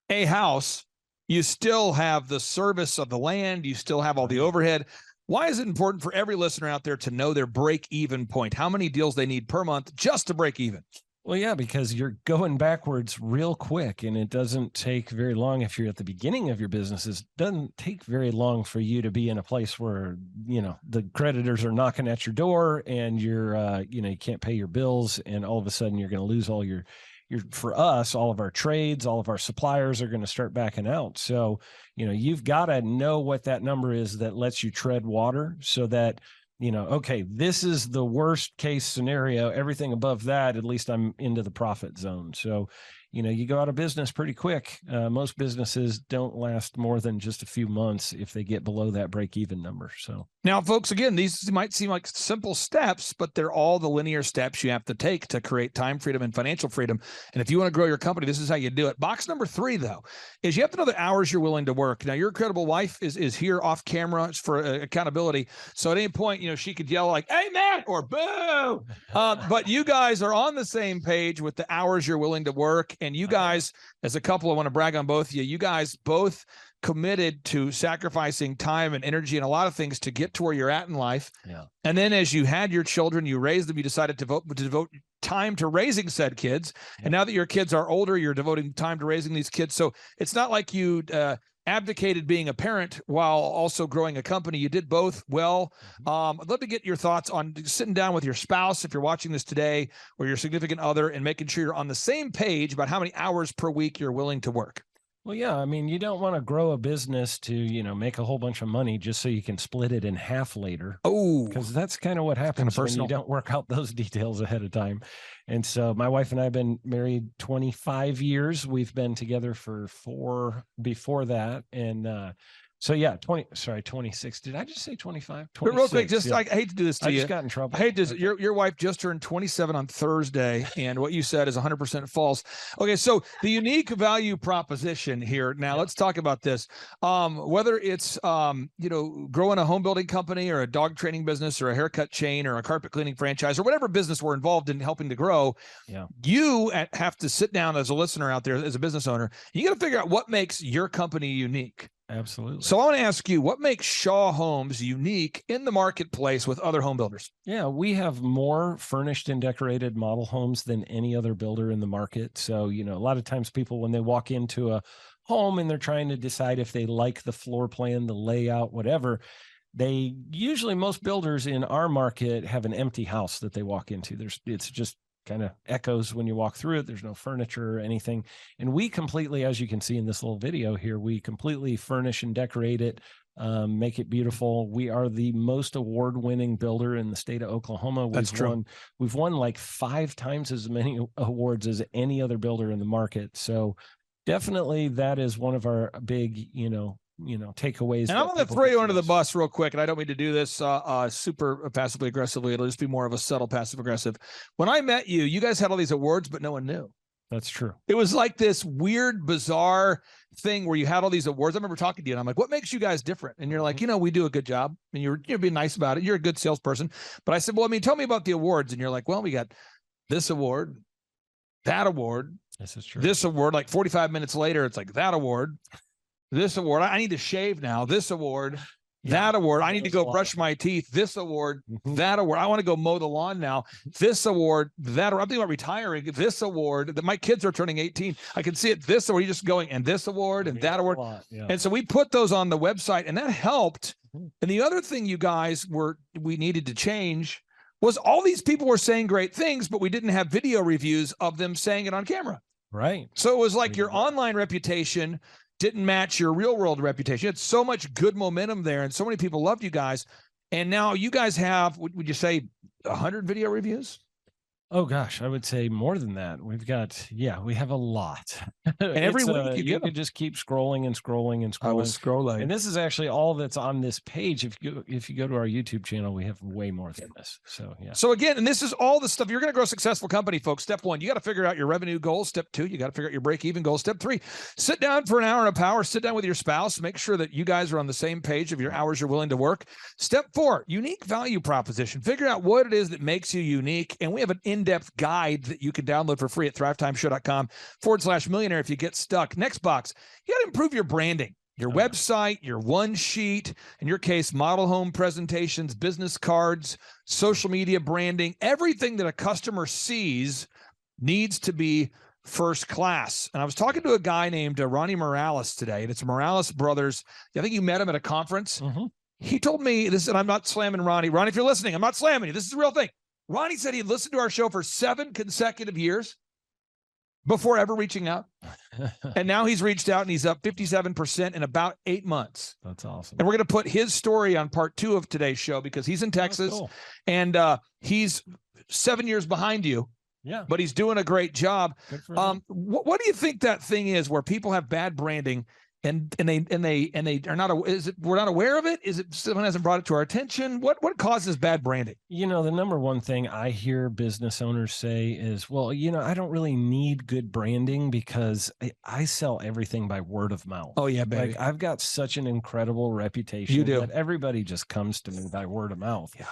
a house, you still have the service of the land, you still have all the overhead. Why is it important for every listener out there to know their break-even point? How many deals they need per month just to break even? Well, yeah, because you're going backwards real quick, and it doesn't take very long if you're at the beginning of your business. It doesn't take very long for you to be in a place where, the creditors are knocking at your door and you're, you can't pay your bills, and all of a sudden you're going to lose all for us, all of our trades, all of our suppliers are going to start backing out. So, you've got to know what that number is that lets you tread water so that, okay, this is the worst case scenario. Everything above that, at least I'm into the profit zone. So, you go out of business pretty quick. Most businesses don't last more than just a few months if they get below that break-even number. So now, folks, again, these might seem like simple steps, but they're all the linear steps you have to take to create time freedom and financial freedom. And if you want to grow your company, this is how you do it. Box number 3, though, is you have to know the hours you're willing to work. Now, your incredible wife is here off camera for accountability. So at any point, she could yell like, "Amen" or "Boo." But you guys are on the same page with the hours you're willing to work. And you guys, as a couple, I want to brag on both of you. You guys both committed to sacrificing time and energy and a lot of things to get to where you're at in life. Yeah. And then as you had your children, you raised them, you decided to devote time to raising said kids. Yeah. And now that your kids are older, you're devoting time to raising these kids. So it's not like you abdicated being a parent while also growing a company. You did both well. I'd love to get your thoughts on sitting down with your spouse, if you're watching this today, or your significant other, and making sure you're on the same page about how many hours per week you're willing to work. Well, yeah, I mean, you don't want to grow a business to, make a whole bunch of money just so you can split it in half later. Oh, because that's kind of what happens when you don't work out those details ahead of time. And so my wife and I have been married 25 years. We've been together for 4 before that. And so yeah, 26. Did I just say 25? But real quick, I hate to do this to you. I just got in trouble. I hate this. Your wife just turned 27 on Thursday, and what you said is 100% false. Okay, so the unique value proposition here. Now let's talk about this. Whether it's growing a home building company or a dog training business or a haircut chain or a carpet cleaning franchise or whatever business we're involved in helping to grow, you have to sit down as a listener out there, as a business owner. You got to figure out what makes your company unique. Absolutely. So I want to ask you, what makes Shaw Homes unique in the marketplace with other home builders? Yeah, we have more furnished and decorated model homes than any other builder in the market. So, a lot of times people, when they walk into a home and they're trying to decide if they like the floor plan, the layout, whatever, most builders in our market have an empty house that they walk into. It's just kind of echoes when you walk through it. There's no furniture or anything. And we completely, as you can see in this little video here, we completely furnish and decorate it, make it beautiful. We are the most award-winning builder in the state of Oklahoma. That's true. We've won like 5 times as many awards as any other builder in the market. So definitely that is one of our big, takeaways. And I'm going to throw you under the bus real quick, and I don't mean to do this super passively aggressively. It'll just be more of a subtle passive aggressive. When I met you, you guys had all these awards, but no one knew. That's true. It was like this weird, bizarre thing where you had all these awards. I remember talking to you, and I'm like, what makes you guys different? And you're like, we do a good job. And you're being nice about it. You're a good salesperson. But I said, well, tell me about the awards. And you're like, well, we got this award, that award. This is true. This award, like 45 minutes later, it's like that award. This award, I need to shave now. This award, that award, I need to go brush my teeth. This award, that award, I want to go mow the lawn now. This award, that award, I'm thinking about retiring. This award, my kids are turning 18. I can see it. This award, you're just going, and this award, and that award. And so we put those on the website, and that helped. And the other thing you guys we needed to change was all these people were saying great things, but we didn't have video reviews of them saying it on camera. Right. So it was like your online reputation didn't match your real world reputation. You had so much good momentum there, and so many people loved you guys. And now you guys have, would you say, 100 video reviews? Oh gosh, I would say more than that. We've got, we have a lot. And every week you could just keep scrolling and scrolling and scrolling. I was scrolling. And this is actually all that's on this page. If you go to our YouTube channel, we have way more than this. So yeah. So again, and this is all the stuff. You're going to grow a successful company, folks. Step 1, you got to figure out your revenue goals. Step 2, you got to figure out your break-even goals. Step 3, sit down for an hour of power. Sit down with your spouse. Make sure that you guys are on the same page of your hours you're willing to work. Step 4, unique value proposition. Figure out what it is that makes you unique. And we have an in-depth guide that you can download for free at thrivetimeshow.com/millionaire if you get stuck. Next box, you got to improve your branding, your website, your one sheet, in your case, model home presentations, business cards, social media branding, everything that a customer sees needs to be first class. And I was talking to a guy named Ronnie Morales today, and it's Morales Brothers. I think you met him at a conference. He told me this, and I'm not slamming Ronnie. Ronnie, if you're listening, I'm not slamming you. This is the real thing. Ronnie said he'd listened to our show for 7 consecutive years before ever reaching out. And now he's reached out and he's up 57% in about 8 months. That's awesome. And we're going to put his story on part 2 of today's show because he's in Texas cool. and he's 7 years behind you. Yeah. But he's doing a great job. Good for him. What do you think that thing is where people have bad branding and they are not, is it, we're not aware of it? Is it someone hasn't brought it to our attention? What causes bad branding? You know, the number one thing I hear business owners say is, well, you know, I don't really need good branding because I sell everything by word of mouth. Oh yeah, baby. Like, I've got such an incredible reputation You do. that everybody just comes to me by word of mouth. Yeah.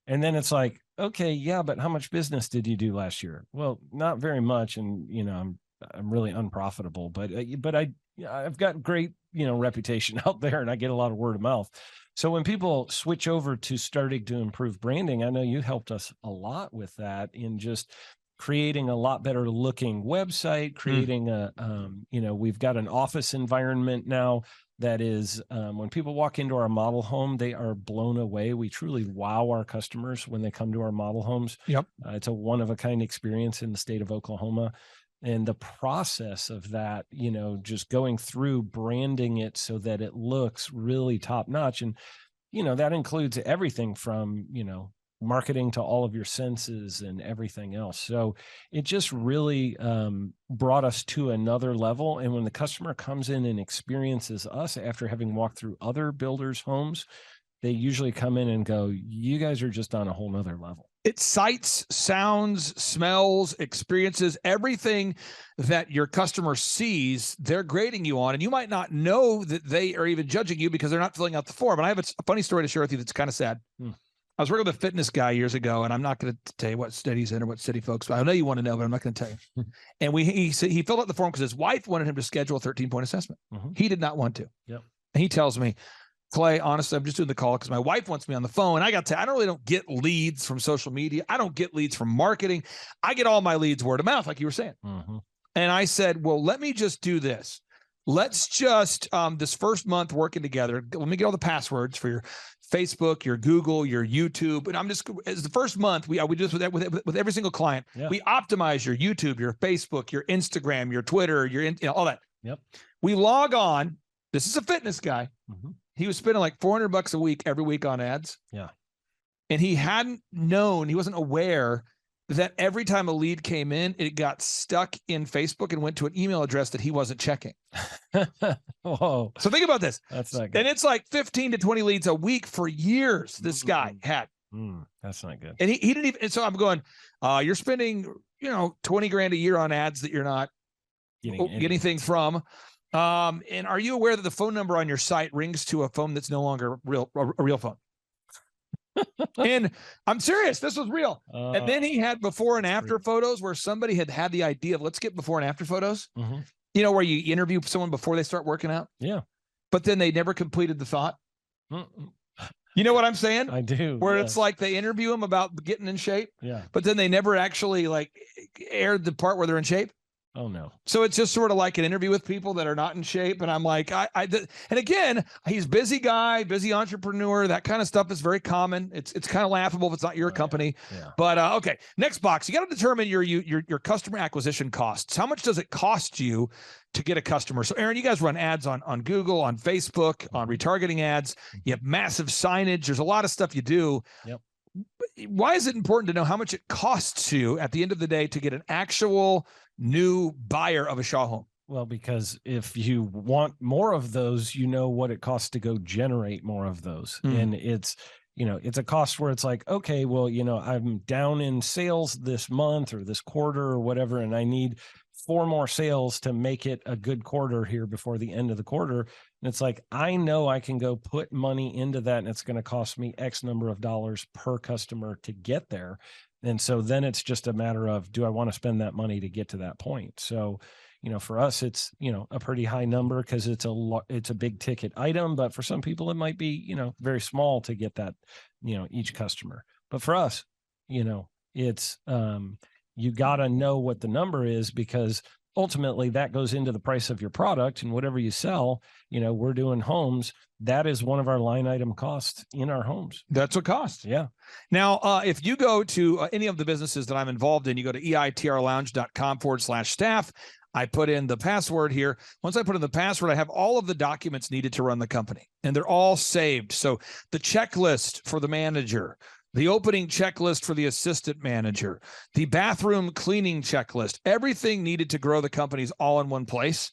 And then it's like, okay, yeah, but how much business did you do last year? Well, not very much. And, you know, I'm really unprofitable, but I've got great, you know, reputation out there and I get a lot of word of mouth. So when people switch over to starting to improve branding, I know you helped us a lot with that in just creating a lot better looking website, creating you know, we've got an office environment now that is, when people walk into our model home, they are blown away. We truly wow our customers when they come to our model homes. Yep. It's a one-of-a-kind experience in the state of Oklahoma. And the process of that, you know, just going through branding it so that it looks really top notch. And, you know, that includes everything from, you know, marketing to all of your senses and everything else. So it just really brought us to another level. And when the customer comes in and experiences us after having walked through other builders' homes, they usually come in and go, you guys are just on a whole nother level. It's sights, sounds, smells, experiences, everything that your customer sees, they're grading you on. And you might not know that they are even judging you because they're not filling out the form. And I have a funny story to share with you that's kind of sad. I was working with a fitness guy years ago, and I'm not going to tell you what state he's in or what city, folks. But I know you want to know, but I'm not going to tell you. And he filled out the form because his wife wanted him to schedule a 13-point assessment. He did not want to. Yep. And he tells me, Clay, honestly, I'm just doing the call because my wife wants me on the phone. I don't get leads from social media. I don't get leads from marketing. I get all my leads word of mouth, like you were saying. And I said, well, let me just do this. Let's just, this first month working together, let me get all the passwords for your Facebook, your Google, your YouTube. And I'm just, as the first month, we do this with every single client. Yeah. We optimize your YouTube, your Facebook, your Instagram, your Twitter, your, all that. Yep. We log on. This is a fitness guy. He was spending like $400 a week every week on ads. Yeah. And he hadn't known, he wasn't aware that every time a lead came in, it got stuck in Facebook and went to an email address that he wasn't checking. Whoa. So think about this. That's not good. And it's like 15 to 20 leads a week for years this guy had. That's not good. And he didn't even, and so I'm going, you're spending, you know, 20 grand a year on ads that you're not getting things from. And are you aware that the phone number on your site rings to a phone that's no longer a real phone? And I'm serious, this was real. And then he had before and after photos where somebody had the idea of let's get before and after photos. You know, where you interview someone before they start working out. Yeah. But then they never completed the thought. You know what I'm saying? I do. Where it's like they interview them about getting in shape. Yeah. But then they never actually like aired the part where they're in shape. Oh no. So it's just sort of like an interview with people that are not in shape. And I'm like, and again, he's busy guy, busy entrepreneur. That kind of stuff is very common. It's kind of laughable if it's not your company. Yeah. But okay, next box. You got to determine your customer acquisition costs. How much does it cost you to get a customer? So Aaron, you guys run ads on Google, on Facebook, on retargeting ads. You have massive signage. There's a lot of stuff you do. Yep. Why is it important to know how much it costs you at the end of the day to get an actual new buyer of a Shaw home? Well, because if you want more of those, you know what it costs to go generate more of those. And it's, you know, it's a cost where it's like, okay, well, you know, I'm down in sales this month or this quarter or whatever, and I need 4 more sales to make it a good quarter here before the end of the quarter. And it's like, I know I can go put money into that and it's going to cost me X number of dollars per customer to get there. And so then it's just a matter of, do I want to spend that money to get to that point? So, you know, for us, it's, you know, a pretty high number because it's a big ticket item, but for some people it might be, you know, very small to get that, you know, each customer. But for us, you know, it's, You got to know what the number is, because ultimately that goes into the price of your product, and whatever you sell, we're doing homes. That is one of our line item costs in our homes. That's what costs. Yeah. Now, if you go to any of the businesses that I'm involved in, you go to eitrlounge.com/staff. I put in the password here. Once I put in the password, I have all of the documents needed to run the company, and they're all saved. So the checklist for the manager, the opening checklist for the assistant manager, the bathroom cleaning checklist, everything needed to grow the company is all in one place.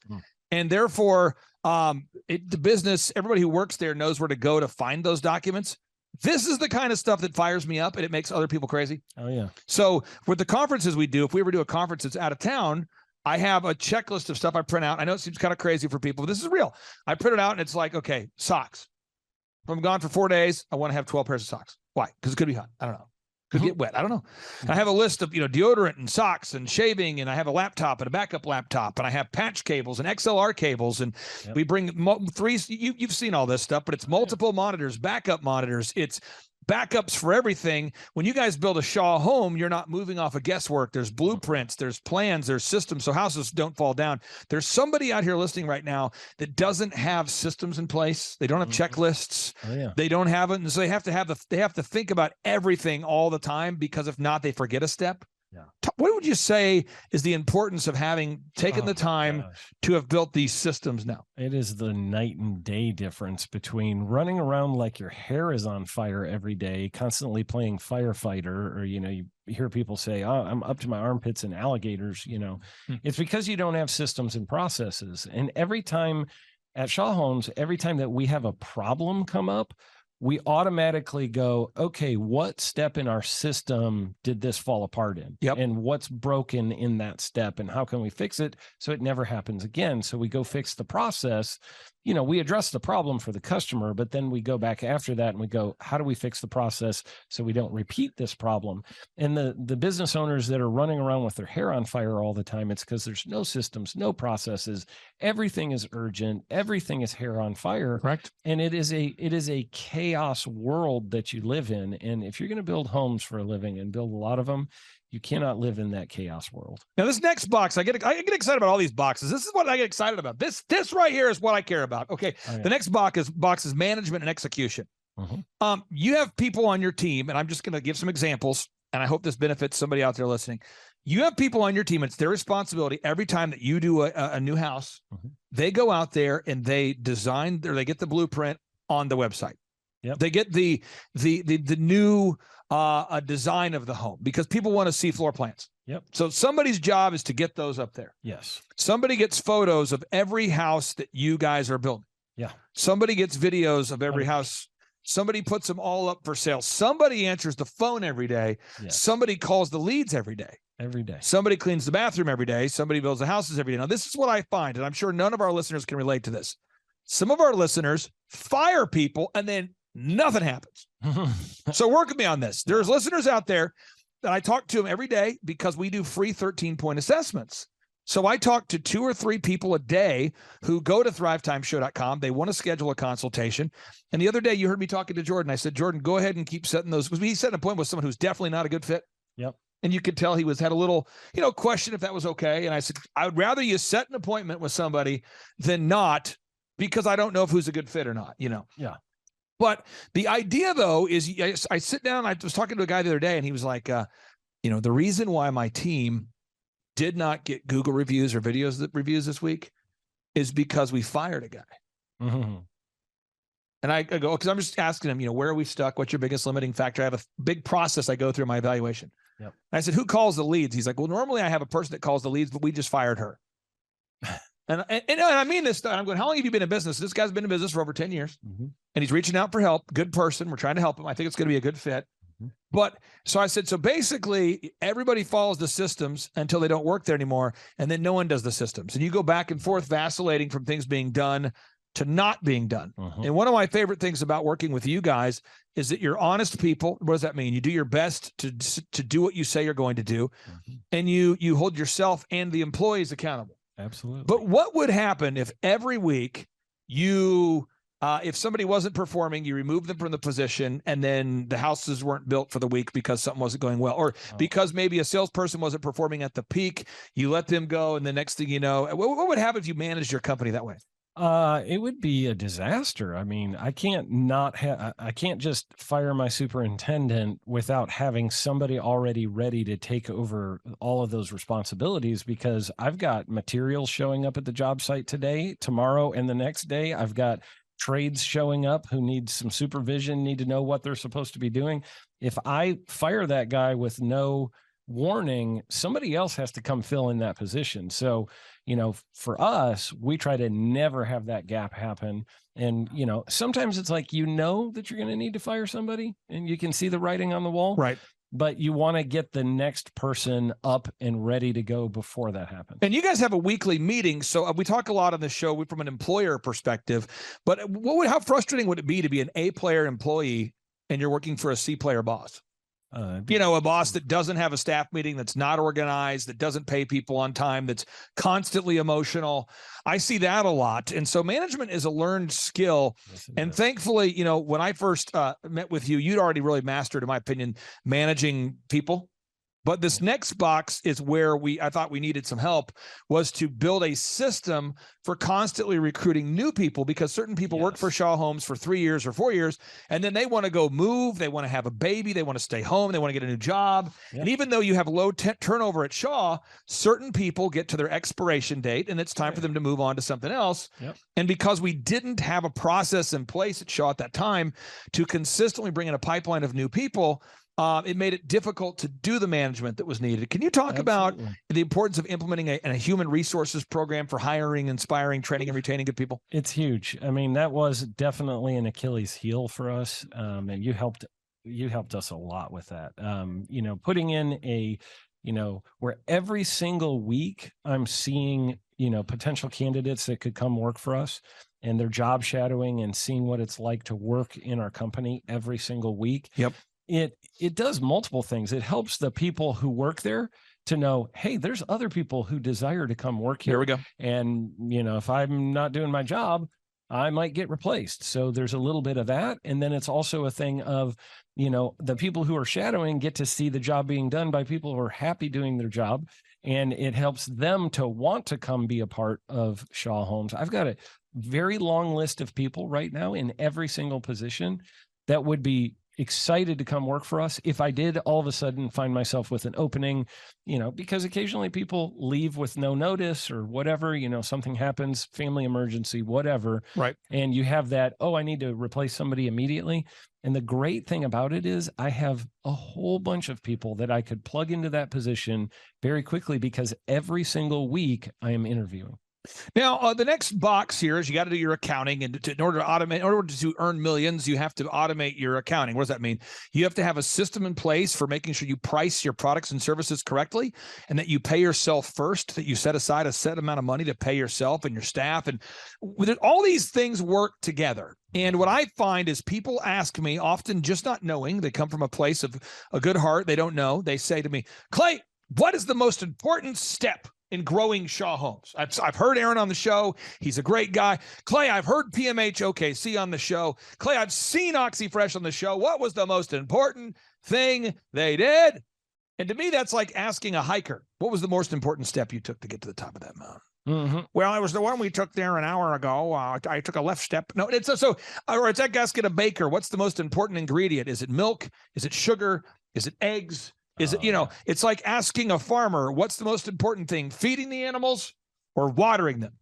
And therefore, the business, everybody who works there knows where to go to find those documents. This is the kind of stuff that fires me up, and it makes other people crazy. Oh, yeah. So with the conferences we do, if we ever do a conference that's out of town, I have a checklist of stuff I print out. I know it seems kind of crazy for people, but this is real. I print it out, and it's like, okay, socks. If I'm gone for 4 days, I want to have 12 pairs of socks. Why? Because it could be hot. I don't know. Could get wet. I don't know. I have a list of, deodorant and socks and shaving, and I have a laptop and a backup laptop, and I have patch cables and XLR cables, and we bring 3. You've seen all this stuff, but it's multiple monitors, backup monitors. It's backups for everything. When you guys build a Shaw home, you're not moving off of guesswork. There's blueprints, there's plans, there's systems, so houses don't fall down. There's somebody out here listening right now that doesn't have systems in place. They don't have checklists. They don't have it, and so they have to think about everything all the time, because if not, they forget a step. What would you say is the importance of having taken the time to have built these systems now? It is the night and day difference between running around like your hair is on fire every day, constantly playing firefighter, or, you hear people say, oh, I'm up to my armpits in alligators. It's because you don't have systems and processes. And every time at Shaw Homes, every time that we have a problem come up, we automatically go, okay, what step in our system did this fall apart in? And what's broken in that step, and how can we fix it so it never happens again? So we go fix the process. We address the problem for the customer, but then we go back after that and we go, how do we fix the process so we don't repeat this problem? And the business owners that are running around with their hair on fire all the time, it's because there's no systems, no processes. Everything is urgent. Everything is hair on fire. Correct. And it is a chaos world that you live in. And if you're going to build homes for a living and build a lot of them, you cannot live in that chaos world. Now, this next box, I get excited about all these boxes. This is what I get excited about. This right here is what I care about. Okay. The next box is management and execution. You have people on your team, and I'm just going to give some examples, and I hope this benefits somebody out there listening. You have people on your team. It's their responsibility every time that you do a new house. They go out there and they design, or they get the blueprint on the website. They get the new design of the home, because people want to see floor plans. So somebody's job is to get those up there. Somebody gets photos of every house that you guys are building. Somebody gets videos of every house. Somebody puts them all up for sale. Somebody answers the phone every day. Somebody calls the leads every day. Somebody cleans the bathroom every day. Somebody builds the houses every day. Now, this is what I find, and I'm sure none of our listeners can relate to this. Some of our listeners fire people, and then nothing happens. So work with me on this. There's listeners out there that I talk to them every day, because we do free 13-point assessments. So I talk to 2 or 3 people a day who go to thrivetimeshow.com. They want to schedule a consultation. And the other day you heard me talking to Jordan. I said, Jordan, go ahead and keep setting those, because we set an appointment with someone who's definitely not a good fit. And you could tell he had a little, question if that was okay. And I said, I would rather you set an appointment with somebody than not, because I don't know if who's a good fit or not, But the idea, though, is I sit down. I was talking to a guy the other day, and he was like, the reason why my team did not get Google reviews or reviews this week is because we fired a guy. And I go, because I'm just asking him, where are we stuck? What's your biggest limiting factor? I have a big process I go through in my evaluation. And I said, who calls the leads? He's like, well, normally I have a person that calls the leads, but we just fired her. And I mean this stuff. I'm going, how long have you been in business? This guy's been in business for over 10 years. And he's reaching out for help. Good person. We're trying to help him. I think it's going to be a good fit. But so I said, so basically everybody follows the systems until they don't work there anymore. And then no one does the systems. And you go back and forth vacillating from things being done to not being done. And one of my favorite things about working with you guys is that you're honest people. What does that mean? You do your best to do what you say you're going to do. And you hold yourself and the employees accountable. Absolutely. But what would happen if every week you If somebody wasn't performing, you remove them from the position, and then the houses weren't built for the week because something wasn't going well, or because maybe a salesperson wasn't performing at the peak, you let them go, and the next thing you know, what would happen if you managed your company that way? It would be a disaster. I mean, I can't just fire my superintendent without having somebody already ready to take over all of those responsibilities, because I've got materials showing up at the job site today, tomorrow, and the next day. I've got trades showing up who need some supervision, need to know what they're supposed to be doing. If I fire that guy with no warning, somebody else has to come fill in that position. So, for us, we try to never have that gap happen. And, sometimes it's like, that you're going to need to fire somebody and you can see the writing on the wall. Right. But you want to get the next person up and ready to go before that happens. And you guys have a weekly meeting. So we talk a lot on the show from an employer perspective, but how frustrating would it be to be an A-player employee and you're working for a C-player boss? A boss that doesn't have a staff meeting, that's not organized, that doesn't pay people on time, that's constantly emotional. I see that a lot. And so management is a learned skill. Yes, and thankfully, when I first met with you, you'd already really mastered, in my opinion, managing people. But this next box is where I thought we needed some help, was to build a system for constantly recruiting new people, because certain people work for Shaw Homes for 3 years or 4 years, and then they want to go move, they want to have a baby, they want to stay home, they want to get a new job. Yep. And even though you have low turnover at Shaw, certain people get to their expiration date and it's time for them to move on to something else. Yep. And because we didn't have a process in place at Shaw at that time to consistently bring in a pipeline of new people, it made it difficult to do the management that was needed. Can you talk about the importance of implementing a human resources program for hiring, inspiring, training, and retaining good people? It's huge. I mean, that was definitely an Achilles heel for us. And you helped us a lot with that. Putting in where every single week I'm seeing, potential candidates that could come work for us, and they're job shadowing and seeing what it's like to work in our company every single week. Yep. It does multiple things. It helps the people who work there to know, hey, there's other people who desire to come work here. Here we go. And, if I'm not doing my job, I might get replaced. So there's a little bit of that. And then it's also a thing of, the people who are shadowing get to see the job being done by people who are happy doing their job. And it helps them to want to come be a part of Shaw Homes. I've got a very long list of people right now in every single position that would be excited to come work for us if I did all of a sudden find myself with an opening, because occasionally people leave with no notice or whatever, something happens, family emergency, whatever. Right. And you have that, I need to replace somebody immediately. And the great thing about it is I have a whole bunch of people that I could plug into that position very quickly, because every single week I am interviewing. Now, the next box here is you got to do your accounting, and in order to earn millions, you have to automate your accounting. What does that mean? You have to have a system in place for making sure you price your products and services correctly, and that you pay yourself first, that you set aside a set amount of money to pay yourself and your staff. And all these things work together. And what I find is people ask me, often just not knowing, they come from a place of a good heart, they don't know. They say to me, Clay, what is the most important step in growing Shaw Homes? I've heard Aaron on the show. He's a great guy. Clay, I've heard PMH OKC on the show. Clay, I've seen OxyFresh on the show. What was the most important thing they did? And to me, that's like asking a hiker, what was the most important step you took to get to the top of that mountain? Mm-hmm. Well, it was the one we took there an hour ago. I took a left step. No, it's that gasket a baker. What's the most important ingredient? Is it milk? Is it sugar? Is it eggs? Is it, it's like asking a farmer, what's the most important thing, feeding the animals or watering them?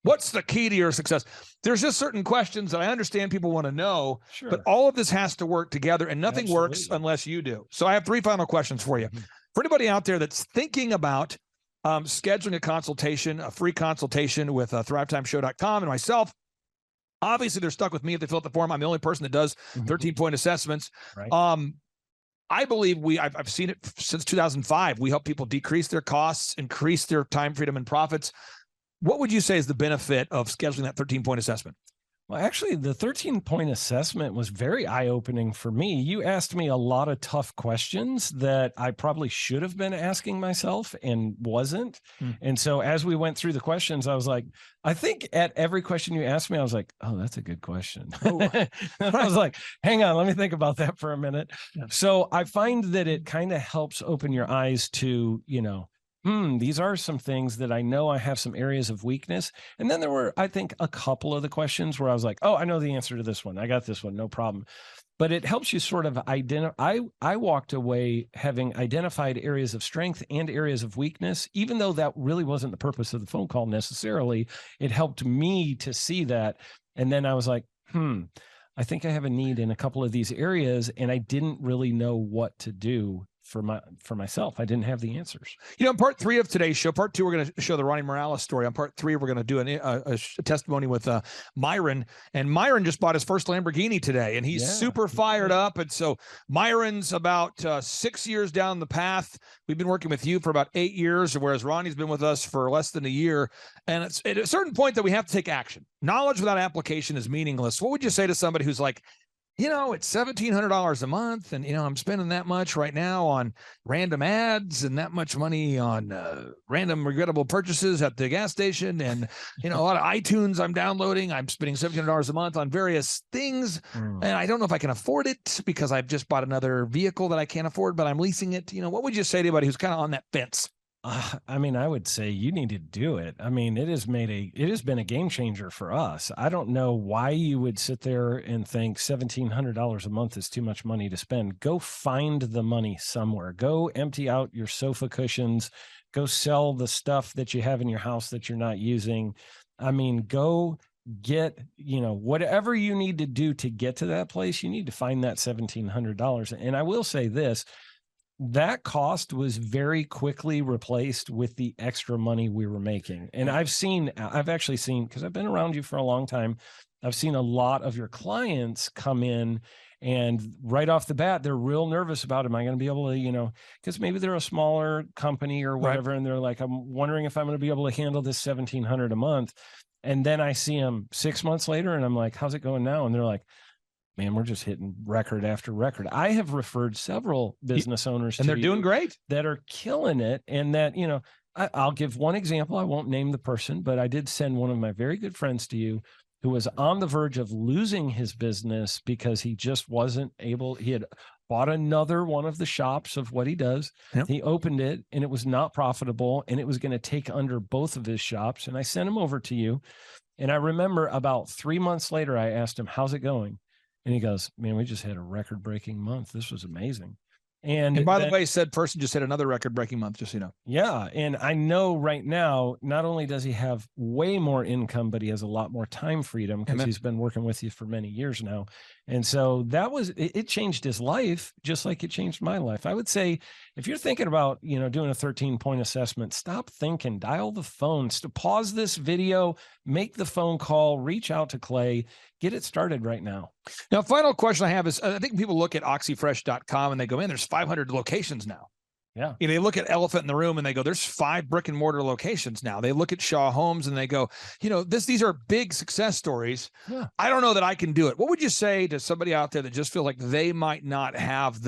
What's the key to your success? There's just certain questions that I understand people want to know, but all of this has to work together, and nothing works unless you do. So I have 3 final questions for you. Mm-hmm. For anybody out there that's thinking about scheduling a consultation, a free consultation with thrivetimeshow.com and myself, obviously they're stuck with me if they fill out the form. I'm the only person that does 13-point assessments. Right. I believe I've seen it since 2005. We help people decrease their costs, increase their time freedom and profits. What would you say is the benefit of scheduling that 13-point assessment? Well, actually, the 13-point assessment was very eye-opening for me. You asked me a lot of tough questions that I probably should have been asking myself and wasn't. And so as we went through the questions, I was like, I think at every question you asked me, I was like, oh, that's a good question. I was like, hang on, let me think about that for a minute. So I find that it kind of helps open your eyes to, these are some things that I know I have some areas of weakness. And then there were, I think, a couple of the questions where I was like, oh, I know the answer to this one. I got this one, no problem. But it helps you sort of identify. I walked away having identified areas of strength and areas of weakness, even though that really wasn't the purpose of the phone call necessarily. It helped me to see that. And then I was like, I think I have a need in a couple of these areas, and I didn't really know what to do for myself. I didn't have the answers. In part 3 of today's show, part 2, we're going to show the Ronnie Morales story. On part 3, we're going to do a testimony with Myron. And Myron just bought his first Lamborghini today, and he's super fired up. And so Myron's about 6 years down the path. We've been working with you for about 8 years, whereas Ronnie's been with us for less than a year. And it's at a certain point that we have to take action. Knowledge without application is meaningless. What would you say to somebody who's like, it's $1,700 a month, and I'm spending that much right now on random ads and that much money on random regrettable purchases at the gas station, and a lot of iTunes I'm downloading. I'm spending $1,700 a month on various things, and I don't know if I can afford it because I've just bought another vehicle that I can't afford, but I'm leasing it. What would you say to anybody who's kind of on that fence? I would say you need to do it. It has been a game changer for us. I don't know why you would sit there and think $1,700 a month is too much money to spend. Go find the money somewhere. Go empty out your sofa cushions. Go sell the stuff that you have in your house that you're not using. Go get, whatever you need to do to get to that place. You need to find that $1,700. And I will say this, that cost was very quickly replaced with the extra money we were making. And I've actually seen, because I've been around you for a long time, I've seen a lot of your clients come in and right off the bat, they're real nervous about, am I going to be able to, because maybe they're a smaller company or whatever. Right. And they're like, I'm wondering if I'm going to be able to handle this $1,700 a month. And then I see them 6 months later and I'm like, how's it going now? And they're like, man, we're just hitting record after record. I have referred several business owners and they're doing great, that are killing it. And that, I'll give one example. I won't name the person, but I did send one of my very good friends to you who was on the verge of losing his business because he just wasn't able. He had bought another one of the shops of what he does. Yep. He opened it and it was not profitable and it was going to take under both of his shops. And I sent him over to you. And I remember about 3 months later, I asked him, how's it going? And he goes, man, we just had a record-breaking month. This was amazing. And by the way, said person just hit another record-breaking month, just so you know. Yeah. And I know right now, not only does he have way more income, but he has a lot more time freedom because he's been working with you for many years now. And so it changed his life, just like it changed my life. I would say, if you're thinking about, doing a 13-point assessment, stop thinking, dial the phone, pause this video, make the phone call, reach out to Clay, get it started right now. Now, final question I have is, I think people look at oxyfresh.com and they go, man, there's 500 locations now. Yeah. They look at Elephant in the Room and they go, there's 5 brick and mortar locations now. They look at Shaw Homes and they go, these are big success stories. Yeah. I don't know that I can do it. What would you say to somebody out there that just feel like they might not have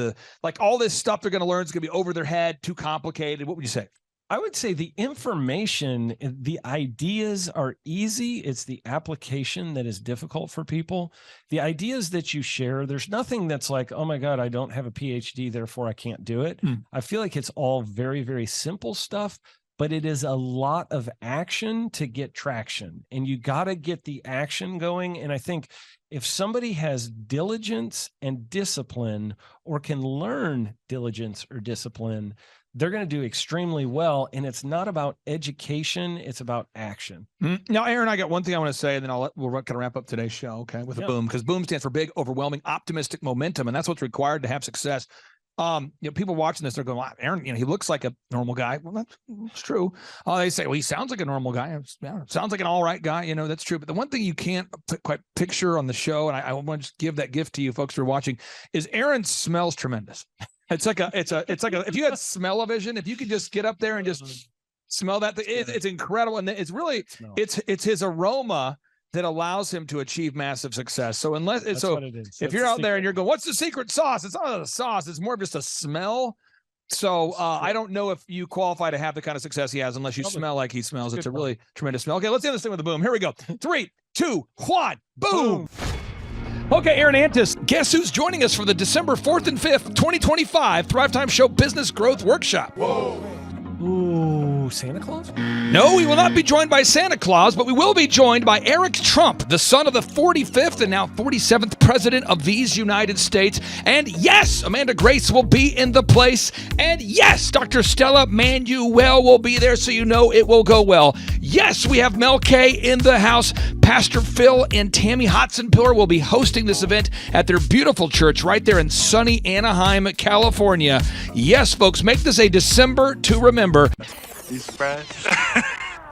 all this stuff they're going to learn is going to be over their head, too complicated? What would you say? I would say the information, the ideas are easy. It's the application that is difficult for people. The ideas that you share, there's nothing that's like, oh my God, I don't have a PhD, therefore I can't do it. I feel like it's all very, very simple stuff, but it is a lot of action to get traction. And you got to get the action going. And I think if somebody has diligence and discipline or can learn diligence or discipline, they're going to do extremely well. And it's not about education. It's about action. Now, Aaron, I got one thing I want to say, and then we're going to wrap up today's show, okay, with a boom, because boom stands for big, overwhelming, optimistic momentum. And that's what's required to have success. People watching this, they're going, well, Aaron, he looks like a normal guy. Well, that's true. They say, well, he sounds like a normal guy. Sounds like an all right guy. That's true. But the one thing you can't quite picture on the show, and I want to just give that gift to you folks who are watching, is Aaron smells tremendous. It's like if you had smell-o-vision, if you could just get up there and just smell that thing, it's incredible. And it's really, it's his aroma that allows him to achieve massive success. So That's what it is. if That's you're the out there secret. and you're going, what's the secret sauce? It's not a sauce. It's more of just a smell. So I don't know if you qualify to have the kind of success he has unless you smell like he smells. It's a really tremendous smell. Okay, let's end this thing with a boom. Here we go. 3, 2, 1, boom. Okay, Aaron Antis, guess who's joining us for the December 4th and 5th, 2025 Thrivetime Show Business Growth Workshop? Ooh, Santa Claus? No, we will not be joined by Santa Claus, but we will be joined by Eric Trump, the son of the 45th and now 47th President of these United States. And yes, Amanda Grace will be in the place. And yes, Dr. Stella Manuel will be there, so you know it will go well. Yes, we have Mel K in the house. Pastor Phil and Tammy Hotson-Pillar will be hosting this event at their beautiful church right there in sunny Anaheim, California. Yes, folks, make this a December to remember. You surprised?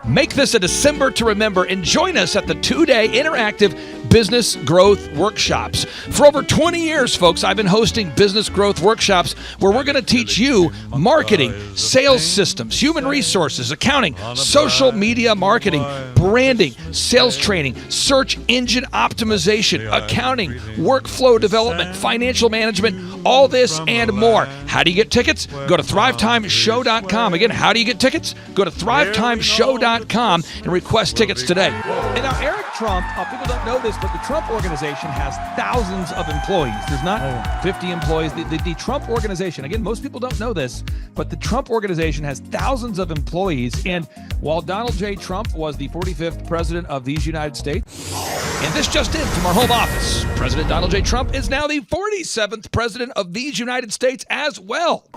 Make this a December to remember and join us at the 2-day interactive business growth workshops. For over 20 years, folks, I've been hosting business growth workshops where we're going to teach you marketing, sales systems, human resources, accounting, social media marketing, branding, sales training, search engine optimization, accounting, workflow development, financial management, all this and more. How do you get tickets? Go to thrivetimeshow.com. Again, how do you get tickets? Go to thrivetimeshow.com and request tickets today. And now Eric Trump, people don't know this, but the Trump organization has thousands of employees. There's not 50 employees. The Trump organization, again, most people don't know this, but the Trump organization has thousands of employees. And while Donald J. Trump was the 45th president of these United States, and this just in from our home office, President Donald J. Trump is now the 47th president of these United States as well.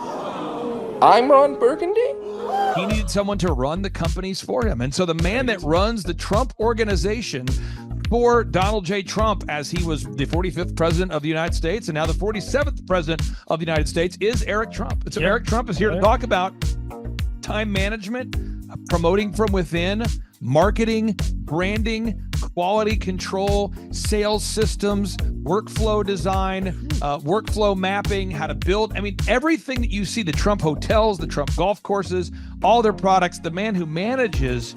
I'm Ron Burgundy? He needed someone to run the companies for him. And so the man that runs the Trump organization for Donald J. Trump, as he was the 45th president of the United States and now the 47th president of the United States, is Eric Trump. And so Eric Trump is here to talk about time management, promoting from within, marketing, branding, quality control, sales systems, workflow design, workflow mapping, how to build. I mean, everything that you see, the Trump hotels, the Trump golf courses, all their products, the man who manages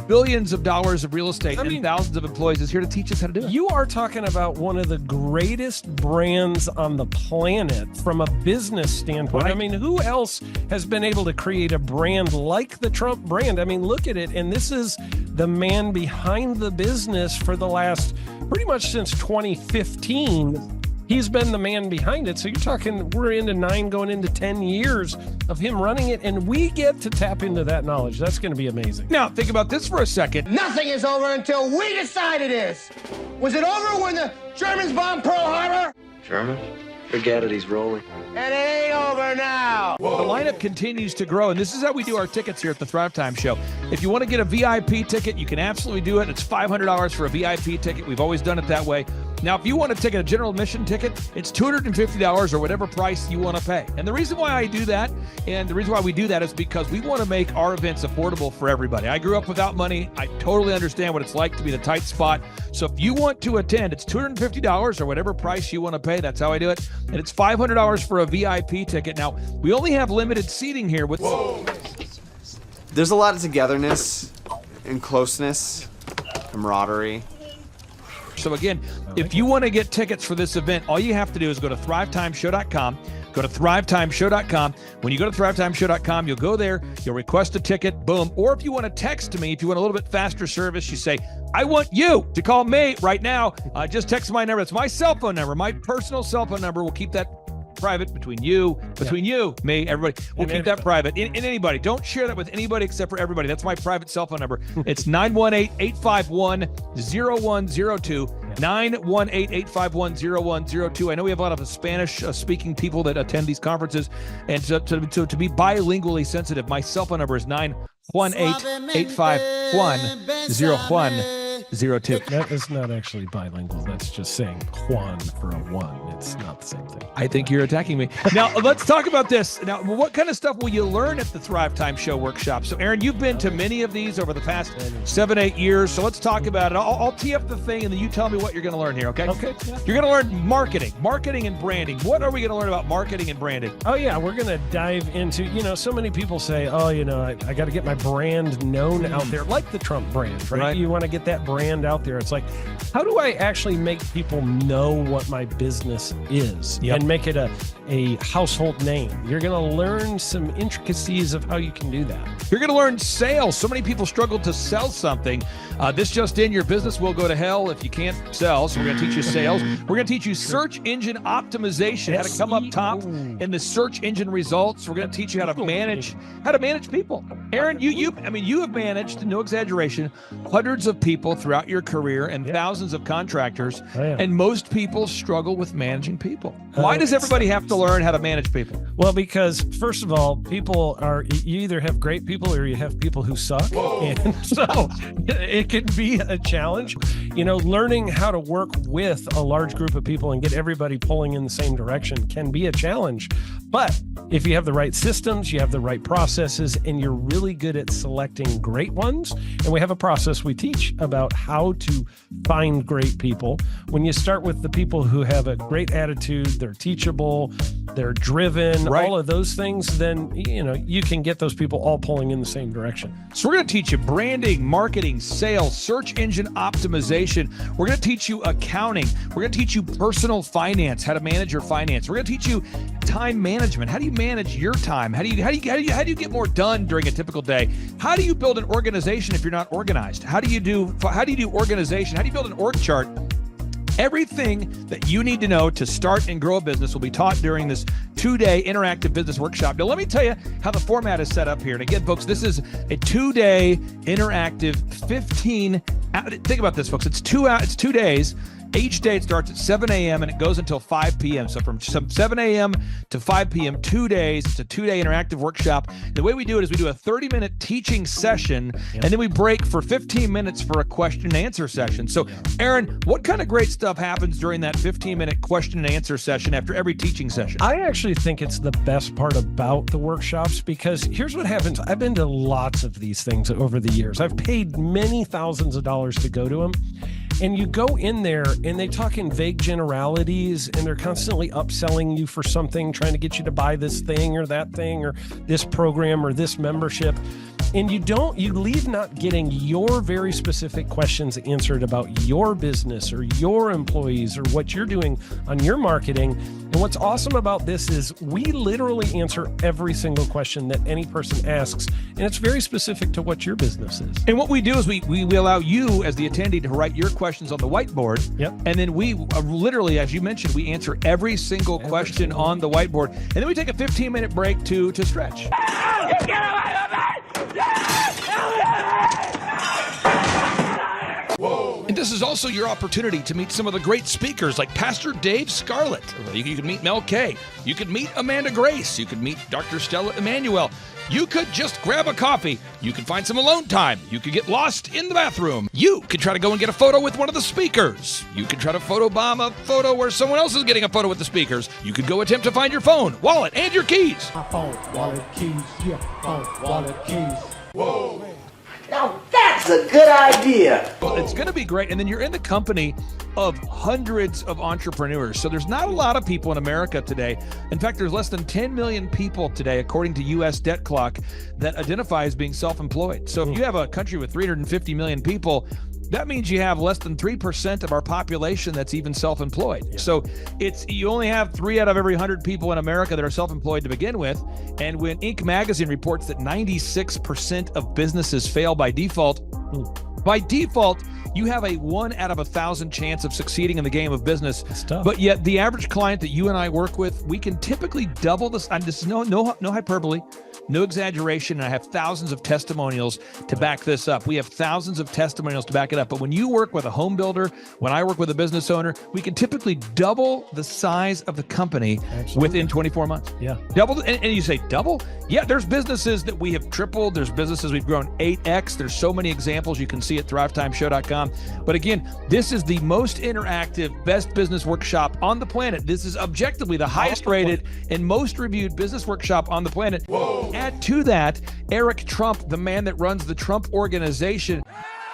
billions of dollars of real estate and thousands of employees is here to teach us how to do it. You are talking about one of the greatest brands on the planet from a business standpoint. Right. I mean, who else has been able to create a brand like the Trump brand? I mean, look at it. And this is the man behind the business for the last pretty much since 2015. He's been the man behind it. So you're talking, we're into 9 going into 10 years of him running it, and we get to tap into that knowledge. That's going to be amazing. Now, think about this for a second. Nothing is over until we decide it is. Was it over when the Germans bombed Pearl Harbor? Germans? Forget it, he's rolling. And it ain't over now. The lineup continues to grow, and this is how we do our tickets here at the Thrivetime Show. If you want to get a VIP ticket, you can absolutely do it. It's $500 for a VIP ticket. We've always done it that way. Now, if you want to take a general admission ticket, it's $250 or whatever price you want to pay. And the reason why I do that, and the reason why we do that is because we want to make our events affordable for everybody. I grew up without money. I totally understand what it's like to be in a tight spot. So if you want to attend, it's $250 or whatever price you want to pay. That's how I do it. And it's $500 for a VIP ticket. Now, we only have limited seating here with... There's a lot of togetherness and closeness, camaraderie. So again, if you want to get tickets for this event, all you have to do is go to thrivetimeshow.com. Go to thrivetimeshow.com. When you go to thrivetimeshow.com, you'll go there, you'll request a ticket, boom. Or if you want to text me, if you want a little bit faster service, you say, I want you to call me right now. Just text my number. It's my cell phone number, my personal cell phone number. We'll keep that private between you, me, everybody. We'll keep that private. And anybody. Don't share that with anybody except for everybody. That's my private cell phone number. It's 918-851-0102. 918-851-0102. I know we have a lot of Spanish-speaking people that attend these conferences. And so to be bilingually sensitive, my cell phone number is 918-851-0102. That is not actually bilingual. That's just saying Juan for a one. It's not the same thing. I think you're attacking me. Now, let's talk about this. Now, what kind of stuff will you learn at the Thrivetime Show workshop? So, Aaron, you've been to many of these over the past 7-8 years. So let's talk about it. I'll tee up the thing, and then you tell me what you're going to learn here, okay? Okay. Yeah. You're going to learn marketing and branding. What are we going to learn about marketing and branding? Oh, yeah. We're going to dive into, so many people say, I got to get my brand known out there, like the Trump brand, right? You want to get that brand brand out there. It's like, how do I actually make people know what my business is and make it a household name? You're going to learn some intricacies of how you can do that. You're going to learn sales. So many people struggle to sell something. This just in, your business will go to hell if you can't sell. So we're going to teach you sales. We're going to teach you search engine optimization, how to come up top in the search engine results. We're going to teach you how to manage people. Aaron, you have managed, no exaggeration, hundreds of people throughout your career and thousands of contractors. And most people struggle with managing people. Why does everybody have to learn how to manage people? Well, because first of all, you either have great people or you have people who suck. Whoa. And so it can be a challenge. Learning how to work with a large group of people and get everybody pulling in the same direction can be a challenge. But if you have the right systems, you have the right processes, and you're really good at selecting great ones, and we have a process we teach about how to find great people. When you start with the people who have a great attitude, they're teachable, they're driven, all of those things, then you can get those people all pulling in the same direction. So we're going to teach you branding, marketing, sales, search engine optimization. We're going to teach you accounting. We're going to teach you personal finance, how to manage your finance. We're going to teach you time management. How do you manage your time? How do you get more done during a typical day? How do you build an organization if you're not organized? How do you do organization? How do you build an org chart? Everything that you need to know to start and grow a business will be taught during this 2-day interactive business workshop. Now, let me tell you how the format is set up here. And again, folks, this is a 2-day interactive 15. Think about this, folks. It's 2 days. Each day it starts at 7 a.m. and it goes until 5 p.m. So from 7 a.m. to 5 p.m., 2 days. It's a 2-day interactive workshop. The way we do it is we do a 30-minute teaching session, and then we break for 15 minutes for a question and answer session. So, Aaron, what kind of great stuff happens during that 15-minute question and answer session after every teaching session? I actually think it's the best part about the workshops, because here's what happens. I've been to lots of these things over the years. I've paid many thousands of dollars to go to them. And you go in there and they talk in vague generalities, and they're constantly upselling you for something, trying to get you to buy this thing or that thing or this program or this membership. And you leave not getting your very specific questions answered about your business or your employees or what you're doing on your marketing. And what's awesome about this is we literally answer every single question that any person asks, and it's very specific to what your business is. And what we do is we allow you as the attendee to write your questions on the whiteboard. Yep. And then we literally, as you mentioned, we answer every single question on the whiteboard. And then we take a 15-minute break to stretch. You get away with me! Whoa. And this is also your opportunity to meet some of the great speakers like Pastor Dave Scarlett. You could meet Mel Kay. You could meet Amanda Grace. You could meet Dr. Stella Emanuel. You could just grab a coffee. You could find some alone time. You could get lost in the bathroom. You could try to go and get a photo with one of the speakers. You could try to photobomb a photo where someone else is getting a photo with the speakers. You could go attempt to find your phone, wallet, and your keys. My phone, wallet, keys, yeah, phone, wallet, keys. Whoa. Now that's a good idea. Well, it's going to be great. And then you're in the company of hundreds of entrepreneurs. So there's not a lot of people in America today. In fact, there's less than 10 million people today, according to U.S. Debt Clock, that identify as being self-employed. So if you have a country with 350 million people, that means you have less than 3% of our population that's even self-employed. Yeah. So you only have 3 out of every 100 people in America that are self-employed to begin with. And when Inc. magazine reports that 96% of businesses fail by default, you have a 1 out of 1,000 chance of succeeding in the game of business. But yet the average client that you and I work with, we can typically double this. And this is no hyperbole, no exaggeration. And I have thousands of testimonials to back this up. We have thousands of testimonials to back it up. But when you work with a home builder, when I work with a business owner, we can typically double the size of the company within 24 months. Yeah. Double. And you say double? Yeah, there's businesses that we have tripled. There's businesses we've grown 8x. There's so many examples you can see at thrivetimeshow.com. But again, this is the most interactive, best business workshop on the planet. This is objectively the highest rated and most reviewed business workshop on the planet. Whoa. Add to that, Eric Trump, the man that runs the Trump Organization.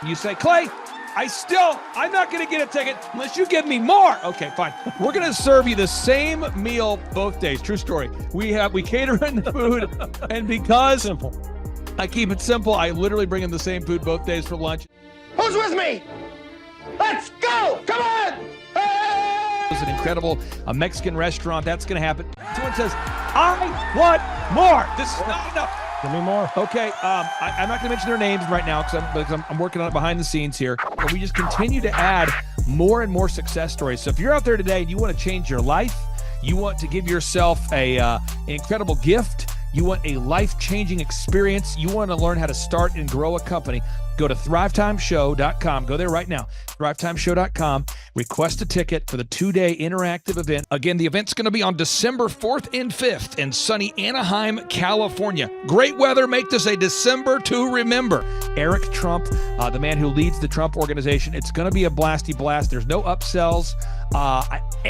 You say, Clay, I'm not going to get a ticket unless you give me more. Okay, fine. We're going to serve you the same meal both days. True story. We cater in the food, and because I keep it simple, I literally bring in the same food both days for lunch. Who's with me? Let's go! Come on! It was an incredible Mexican restaurant. That's going to happen. Someone says, I want more. This is not enough. Give me more. Okay, I'm not going to mention their names right now because I'm working on it behind the scenes here. But we just continue to add more and more success stories. So if you're out there today and you want to change your life, you want to give yourself an incredible gift, you want a life-changing experience, you want to learn how to start and grow a company, go to thrivetimeshow.com. Go there right now, thrivetimeshow.com. Request a ticket for the 2-day interactive event. Again, the event's going to be on December 4th and 5th in sunny Anaheim, California. Great weather. Make this a December to remember. Eric Trump, the man who leads the Trump organization. It's going to be a blasty blast. There's no upsells.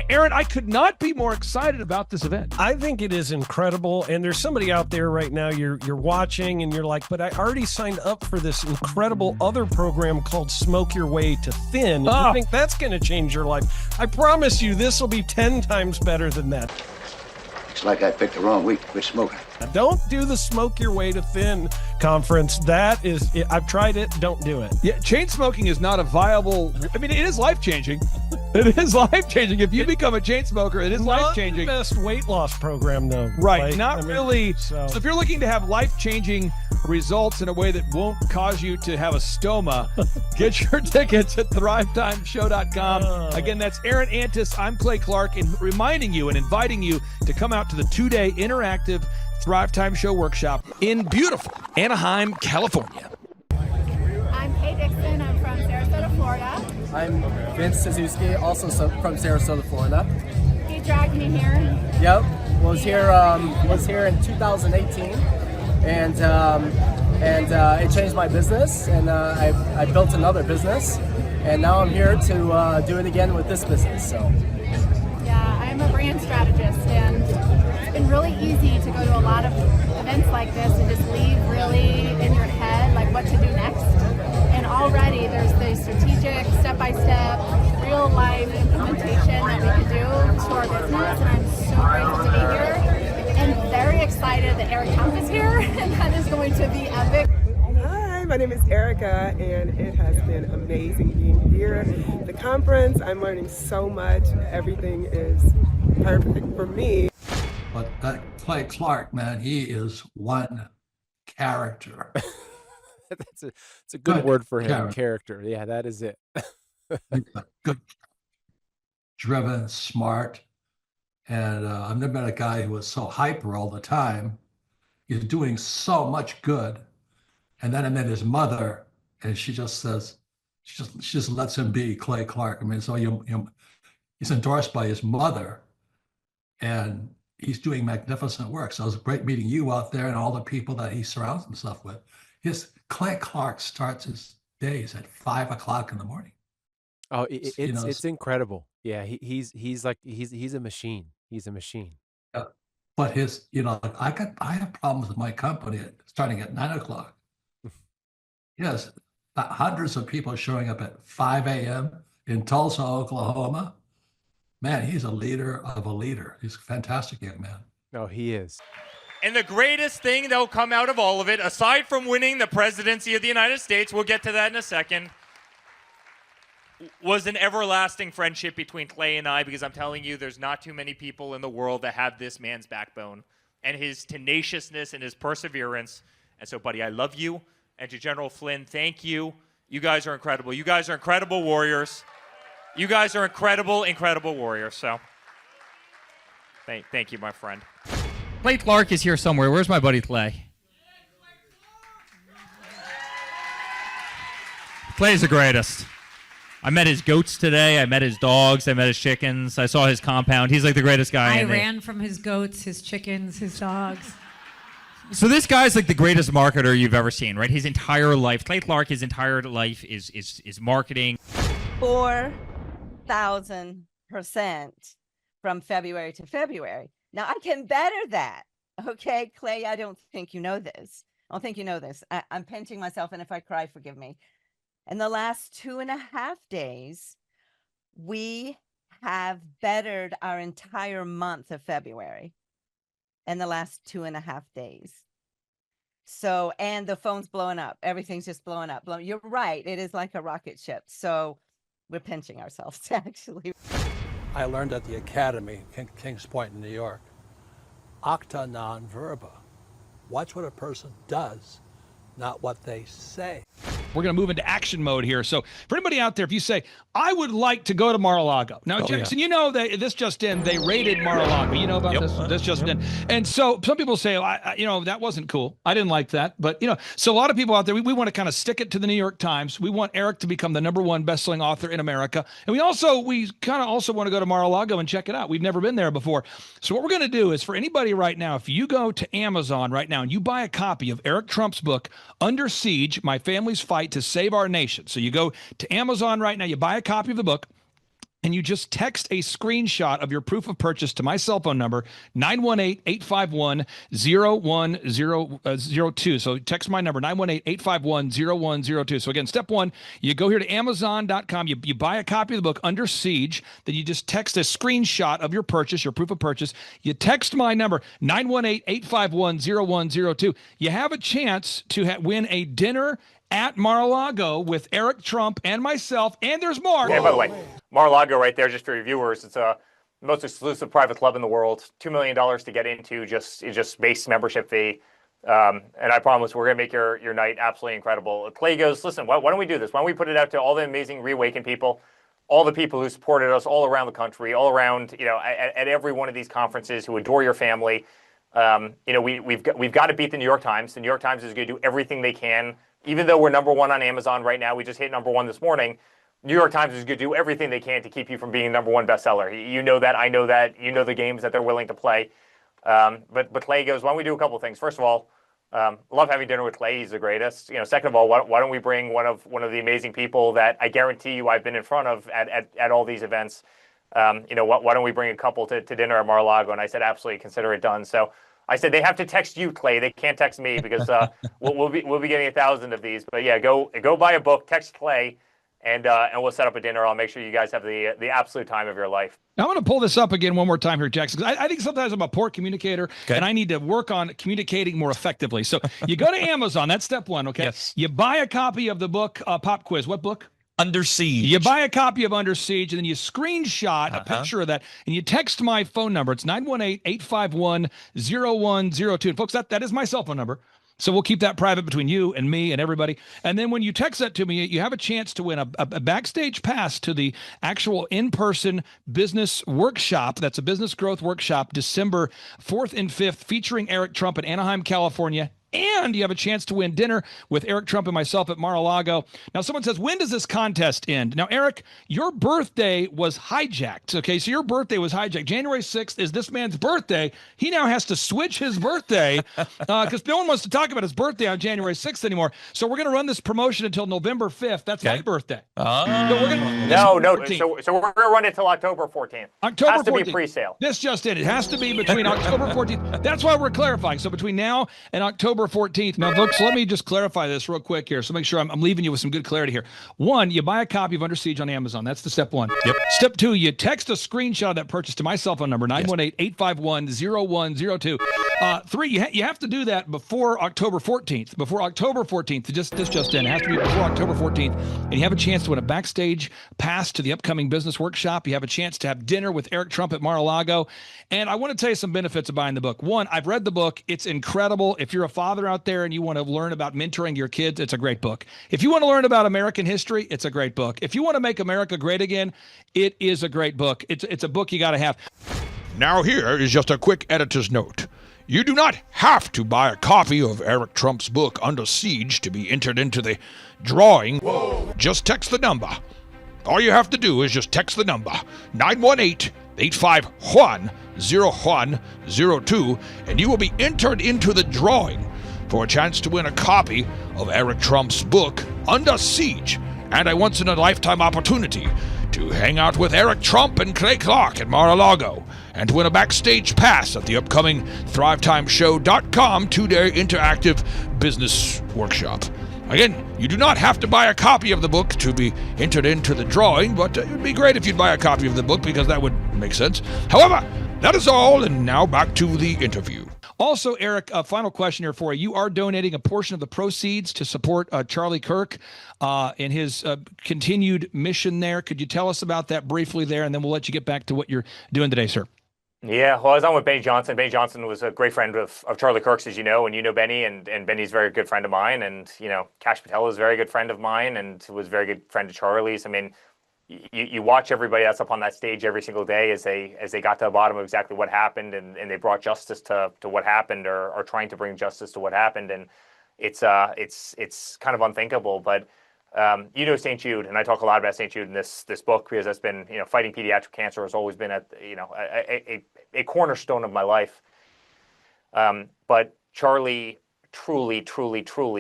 Aaron, I could not be more excited about this event. I think it is incredible. And there's somebody out there right now, you're watching and you're like, but I already signed up for this incredible other program called Smoke Your Way to Thin. You think that's going to change your life? I promise you this will be 10 times better than that. Looks like I picked the wrong week to quit smoking. Now, don't do the Smoke Your Way to Thin conference. That is, I've tried it. Don't do it. Yeah, chain smoking is not a viable. I mean, it is life changing. It is life changing. If you become a chain smoker, it is life changing. Not the best weight loss program, though. Right. Really. So if you're looking to have life changing results in a way that won't cause you to have a stoma, get your tickets at thrivetimeshow.com. Again, that's Aaron Antis. I'm Clay Clark, and reminding you and inviting you to come out to the 2-day interactive Thrive Time Show workshop in beautiful Anaheim, California. I'm Kay Dixon. I'm from Sarasota, Florida. I'm Vince Suzuki, also from Sarasota, Florida. He dragged me here. Yep, was here in 2018, and it changed my business, and I built another business, and now I'm here to do it again with this business. So. Yeah, I'm a brand strategist, and it's been really easy to go to a lot of events like this and just leave really in your head like what to do next. And already there's the strategic, step-by-step, real-life implementation that we can do to our business, and I'm so grateful to be here and very excited that Eric Trump is here, and that is going to be epic. Hi, my name is Erica, and it has been amazing being here. The conference, I'm learning so much. Everything is perfect for me. But that Clay Clark, man, he is one character. It's a good word for him. Character. Yeah, that is it. Good, driven, smart, and I've never met a guy who was so hyper all the time. He's doing so much good, and then I met his mother, and she just says, she just lets him be Clay Clark. I mean, so he's endorsed by his mother, and he's doing magnificent work. So it was great meeting you out there and all the people that he surrounds himself with. Clay Clark starts his days at 5 o'clock in the morning. Oh, it's incredible. Yeah, he's a machine. He's a machine. Yeah. But I have problems with my company starting at 9 o'clock. Yes, hundreds of people showing up at 5 a.m. in Tulsa, Oklahoma. Man, he's a leader of a leader. He's a fantastic young man. No, he is. And the greatest thing that will come out of all of it, aside from winning the presidency of the United States, we'll get to that in a second, was an everlasting friendship between Clay and I, because I'm telling you, there's not too many people in the world that have this man's backbone and his tenaciousness and his perseverance. And so, buddy, I love you. And to General Flynn, thank you. You guys are incredible. You guys are incredible warriors. You guys are incredible, incredible warriors. So thank you, my friend. Clay Clark is here somewhere. Where's my buddy Clay? Clay's the greatest. I met his goats today. I met his dogs. I met his chickens. I saw his compound. He's like the greatest guy. I ran from his goats, his chickens, his dogs. So this guy's like the greatest marketer you've ever seen, right? His entire life, Clay Clark, his entire life is marketing. 4,000% from February to February. Now I can better that. Okay, Clay, I don't think you know this. I don't think you know this. I'm pinching myself, and if I cry, forgive me. In the last 2.5 days, we have bettered our entire month of February in the last 2.5 days. So, and the phone's blowing up. Everything's just blowing up. You're right. It is like a rocket ship. So We're pinching ourselves, actually. I learned at the Academy, Kings Point in New York, acta non verba. Watch what a person does, not what they say. We're going to move into action mode here. So for anybody out there, if you say, I would like to go to Mar-a-Lago. Now, Jackson, you know, this just in, they raided Mar-a-Lago. You know about this? This just in. And so some people say, that wasn't cool. I didn't like that. But, so a lot of people out there, we want to kind of stick it to the New York Times. We want Eric to become the #1 best-selling author in America. And we kind of also want to go to Mar-a-Lago and check it out. We've never been there before. So what we're going to do is for anybody right now, if you go to Amazon right now and you buy a copy of Eric Trump's book, Under Siege, My Family's Fight to Save Our Nation. So you go to Amazon right now, you buy a copy of the book, and you just text a screenshot of your proof of purchase to my cell phone number, 918-851-0102. So text my number, 918-851-0102. So again, step one, you go here to Amazon.com, you buy a copy of the book, Under Siege, then you just text a screenshot of your purchase, your proof of purchase. You text my number, 918-851-0102. You have a chance to win a dinner at Mar-a-Lago with Eric Trump and myself, and there's more. And by the way, Mar-a-Lago right there, just for your viewers, it's the most exclusive private club in the world. $2 million to get into, just base membership fee. And I promise we're going to make your night absolutely incredible. Clay goes, listen, why don't we do this? Why don't we put it out to all the amazing Reawaken people, all the people who supported us all around the country, all around, at every one of these conferences, who adore your family. We've got to beat the New York Times. The New York Times is going to do everything they can. Even though we're #1 on Amazon right now, we just hit #1 this morning. New York Times is going to do everything they can to keep you from being #1 bestseller. You know that, I know that, you know the games that they're willing to play. But Clay goes, why don't we do a couple of things? First of all, love having dinner with Clay. He's the greatest. Second of all, why don't we bring one of the amazing people that I guarantee you I've been in front of at all these events. Why don't we bring a couple to dinner at Mar-a-Lago? And I said, absolutely, consider it done. So I said they have to text you, Clay. They can't text me because we'll be getting 1,000 of these. But yeah, go buy a book, text Clay, and we'll set up a dinner. I'll make sure you guys have the absolute time of your life. Now, I'm going to pull this up again one more time here, Jackson, because I think sometimes I'm a poor communicator, and I need to work on communicating more effectively. So you go to Amazon. That's step one, okay? Yes. You buy a copy of the book, Pop Quiz. What book? Under Siege. You buy a copy of Under Siege, and then you screenshot a picture of that, and you text my phone number. It's 918-851-0102. And folks, that is my cell phone number. So we'll keep that private between you and me and everybody. And then when you text that to me, you have a chance to win a backstage pass to the actual in-person business workshop. That's a business growth workshop, December 4th and 5th, featuring Eric Trump in Anaheim, California. And you have a chance to win dinner with Eric Trump and myself at Mar-a-Lago. Now, someone says, when does this contest end? Now, Eric, your birthday was hijacked. Okay, so your birthday was hijacked. January 6th is this man's birthday. He now has to switch his birthday because no one wants to talk about his birthday on January 6th anymore. So we're going to run this promotion until November 5th. That's my birthday. So we're gonna, So we're going to run it till October 14th. October 14th. Has to be pre-sale. This just in. It has to be between October 14th. That's why we're clarifying. So between now and October 14th. Now, folks, let me just clarify this real quick here. So make sure I'm leaving you with some good clarity here. One, you buy a copy of Under Siege on Amazon. That's the step one. Yep. Step two, you text a screenshot of that purchase to my cell phone number, 918-851-0102. Three, you have to do that before October 14th. Before October 14th, this just in. It has to be before October 14th. And you have a chance to win a backstage pass to the upcoming business workshop. You have a chance to have dinner with Eric Trump at Mar-a-Lago. And I want to tell you some benefits of buying the book. One, I've read the book. It's incredible. If you're a father out there and you want to learn about mentoring your kids, it's a great book. If you want to learn about American history, it's a great book. If you want to make America great again, it is a great book. It's a book you got to have. Now here is just a quick editor's note. You do not have to buy a copy of Eric Trump's book, Under Siege, to be entered into the drawing. Whoa. Just text the number. All you have to do is just text the number, 918-851-0102, and you will be entered into the drawing for a chance to win a copy of Eric Trump's book, Under Siege, and a once-in-a-lifetime opportunity to hang out with Eric Trump and Clay Clark at Mar-a-Lago, and to win a backstage pass at the upcoming ThriveTimeShow.com 2-day interactive business workshop. Again, you do not have to buy a copy of the book to be entered into the drawing, but it would be great if you'd buy a copy of the book because that would make sense. However, that is all, and now back to the interview. Also, Eric, a final question here for you. You are donating a portion of the proceeds to support Charlie Kirk in his continued mission there. Could you tell us about that briefly there, and then we'll let you get back to what you're doing today, sir? Yeah, well, I was on with Benny Johnson. Benny Johnson was a great friend of Charlie Kirk's, as you know, and you know Benny, and Benny's a very good friend of mine, and Cash Patel is a very good friend of mine, and was a very good friend of Charlie's. I mean, you watch everybody that's up on that stage every single day as they got to the bottom of exactly what happened, and they brought justice to what happened, or are trying to bring justice to what happened, and it's kind of unthinkable, but. St. Jude, and I talk a lot about St. Jude in this book because that's been, fighting pediatric cancer has always been a cornerstone of my life. But Charlie truly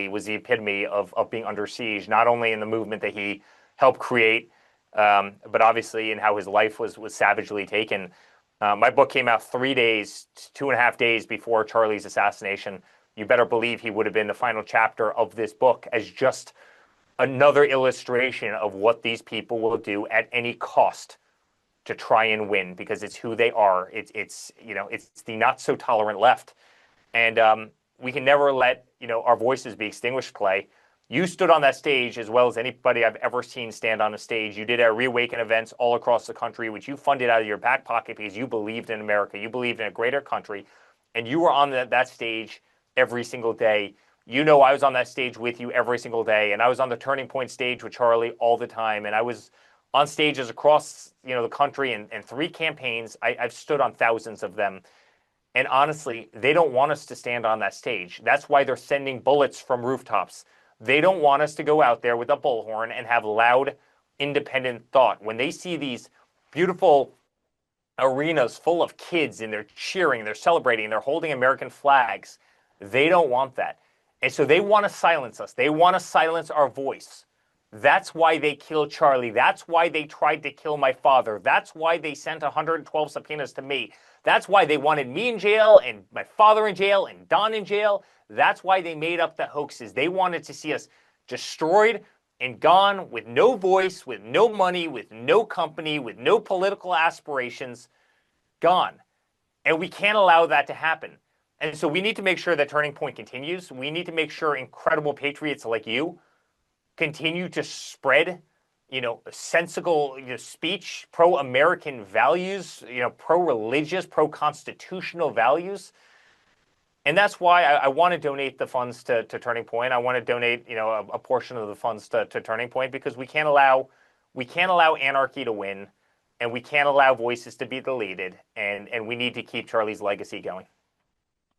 was the epitome of being under siege, not only in the movement that he helped create, but obviously in how his life was savagely taken. My book came out 2.5 days before Charlie's assassination. You better believe he would have been the final chapter of this book as just another illustration of what these people will do at any cost to try and win, because it's who they are. It's the not so tolerant left, and we can never let our voices be extinguished. Clay, you stood on that stage as well as anybody I've ever seen stand on a stage. You did our Reawaken events all across the country, which you funded out of your back pocket because you believed in America, you believed in a greater country, and you were on that stage every single day. I was on that stage with you every single day, and I was on the Turning Point stage with Charlie all the time, and I was on stages across the country and 3 campaigns. I've stood on thousands of them, and honestly, they don't want us to stand on that stage. That's why they're sending bullets from rooftops. They don't want us to go out there with a bullhorn and have loud, independent thought. When they see these beautiful arenas full of kids and they're cheering, they're celebrating, they're holding American flags, they don't want that. And so they want to silence us. They want to silence our voice. That's why they killed Charlie. That's why they tried to kill my father. That's why they sent 112 subpoenas to me. That's why they wanted me in jail and my father in jail and Don in jail. That's why they made up the hoaxes. They wanted to see us destroyed and gone with no voice, with no money, with no company, with no political aspirations, gone. And we can't allow that to happen. And so we need to make sure that Turning Point continues. We need to make sure incredible patriots like you continue to spread, sensible speech, pro-American values, pro-religious, pro-constitutional values. And that's why I want to donate the funds to Turning Point. I want to donate, a portion of the funds to Turning Point, because we can't allow anarchy to win, and we can't allow voices to be deleted, and we need to keep Charlie's legacy going.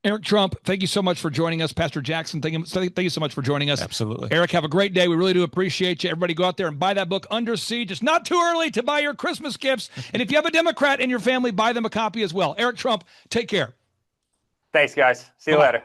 Eric Trump, thank you so much for joining us. Pastor Jackson, thank you so much for joining us. Absolutely. Eric, have a great day. We really do appreciate you. Everybody go out there and buy that book, Under Siege. It's not too early to buy your Christmas gifts. And if you have a Democrat in your family, buy them a copy as well. Eric Trump, take care. Thanks, guys. See you later.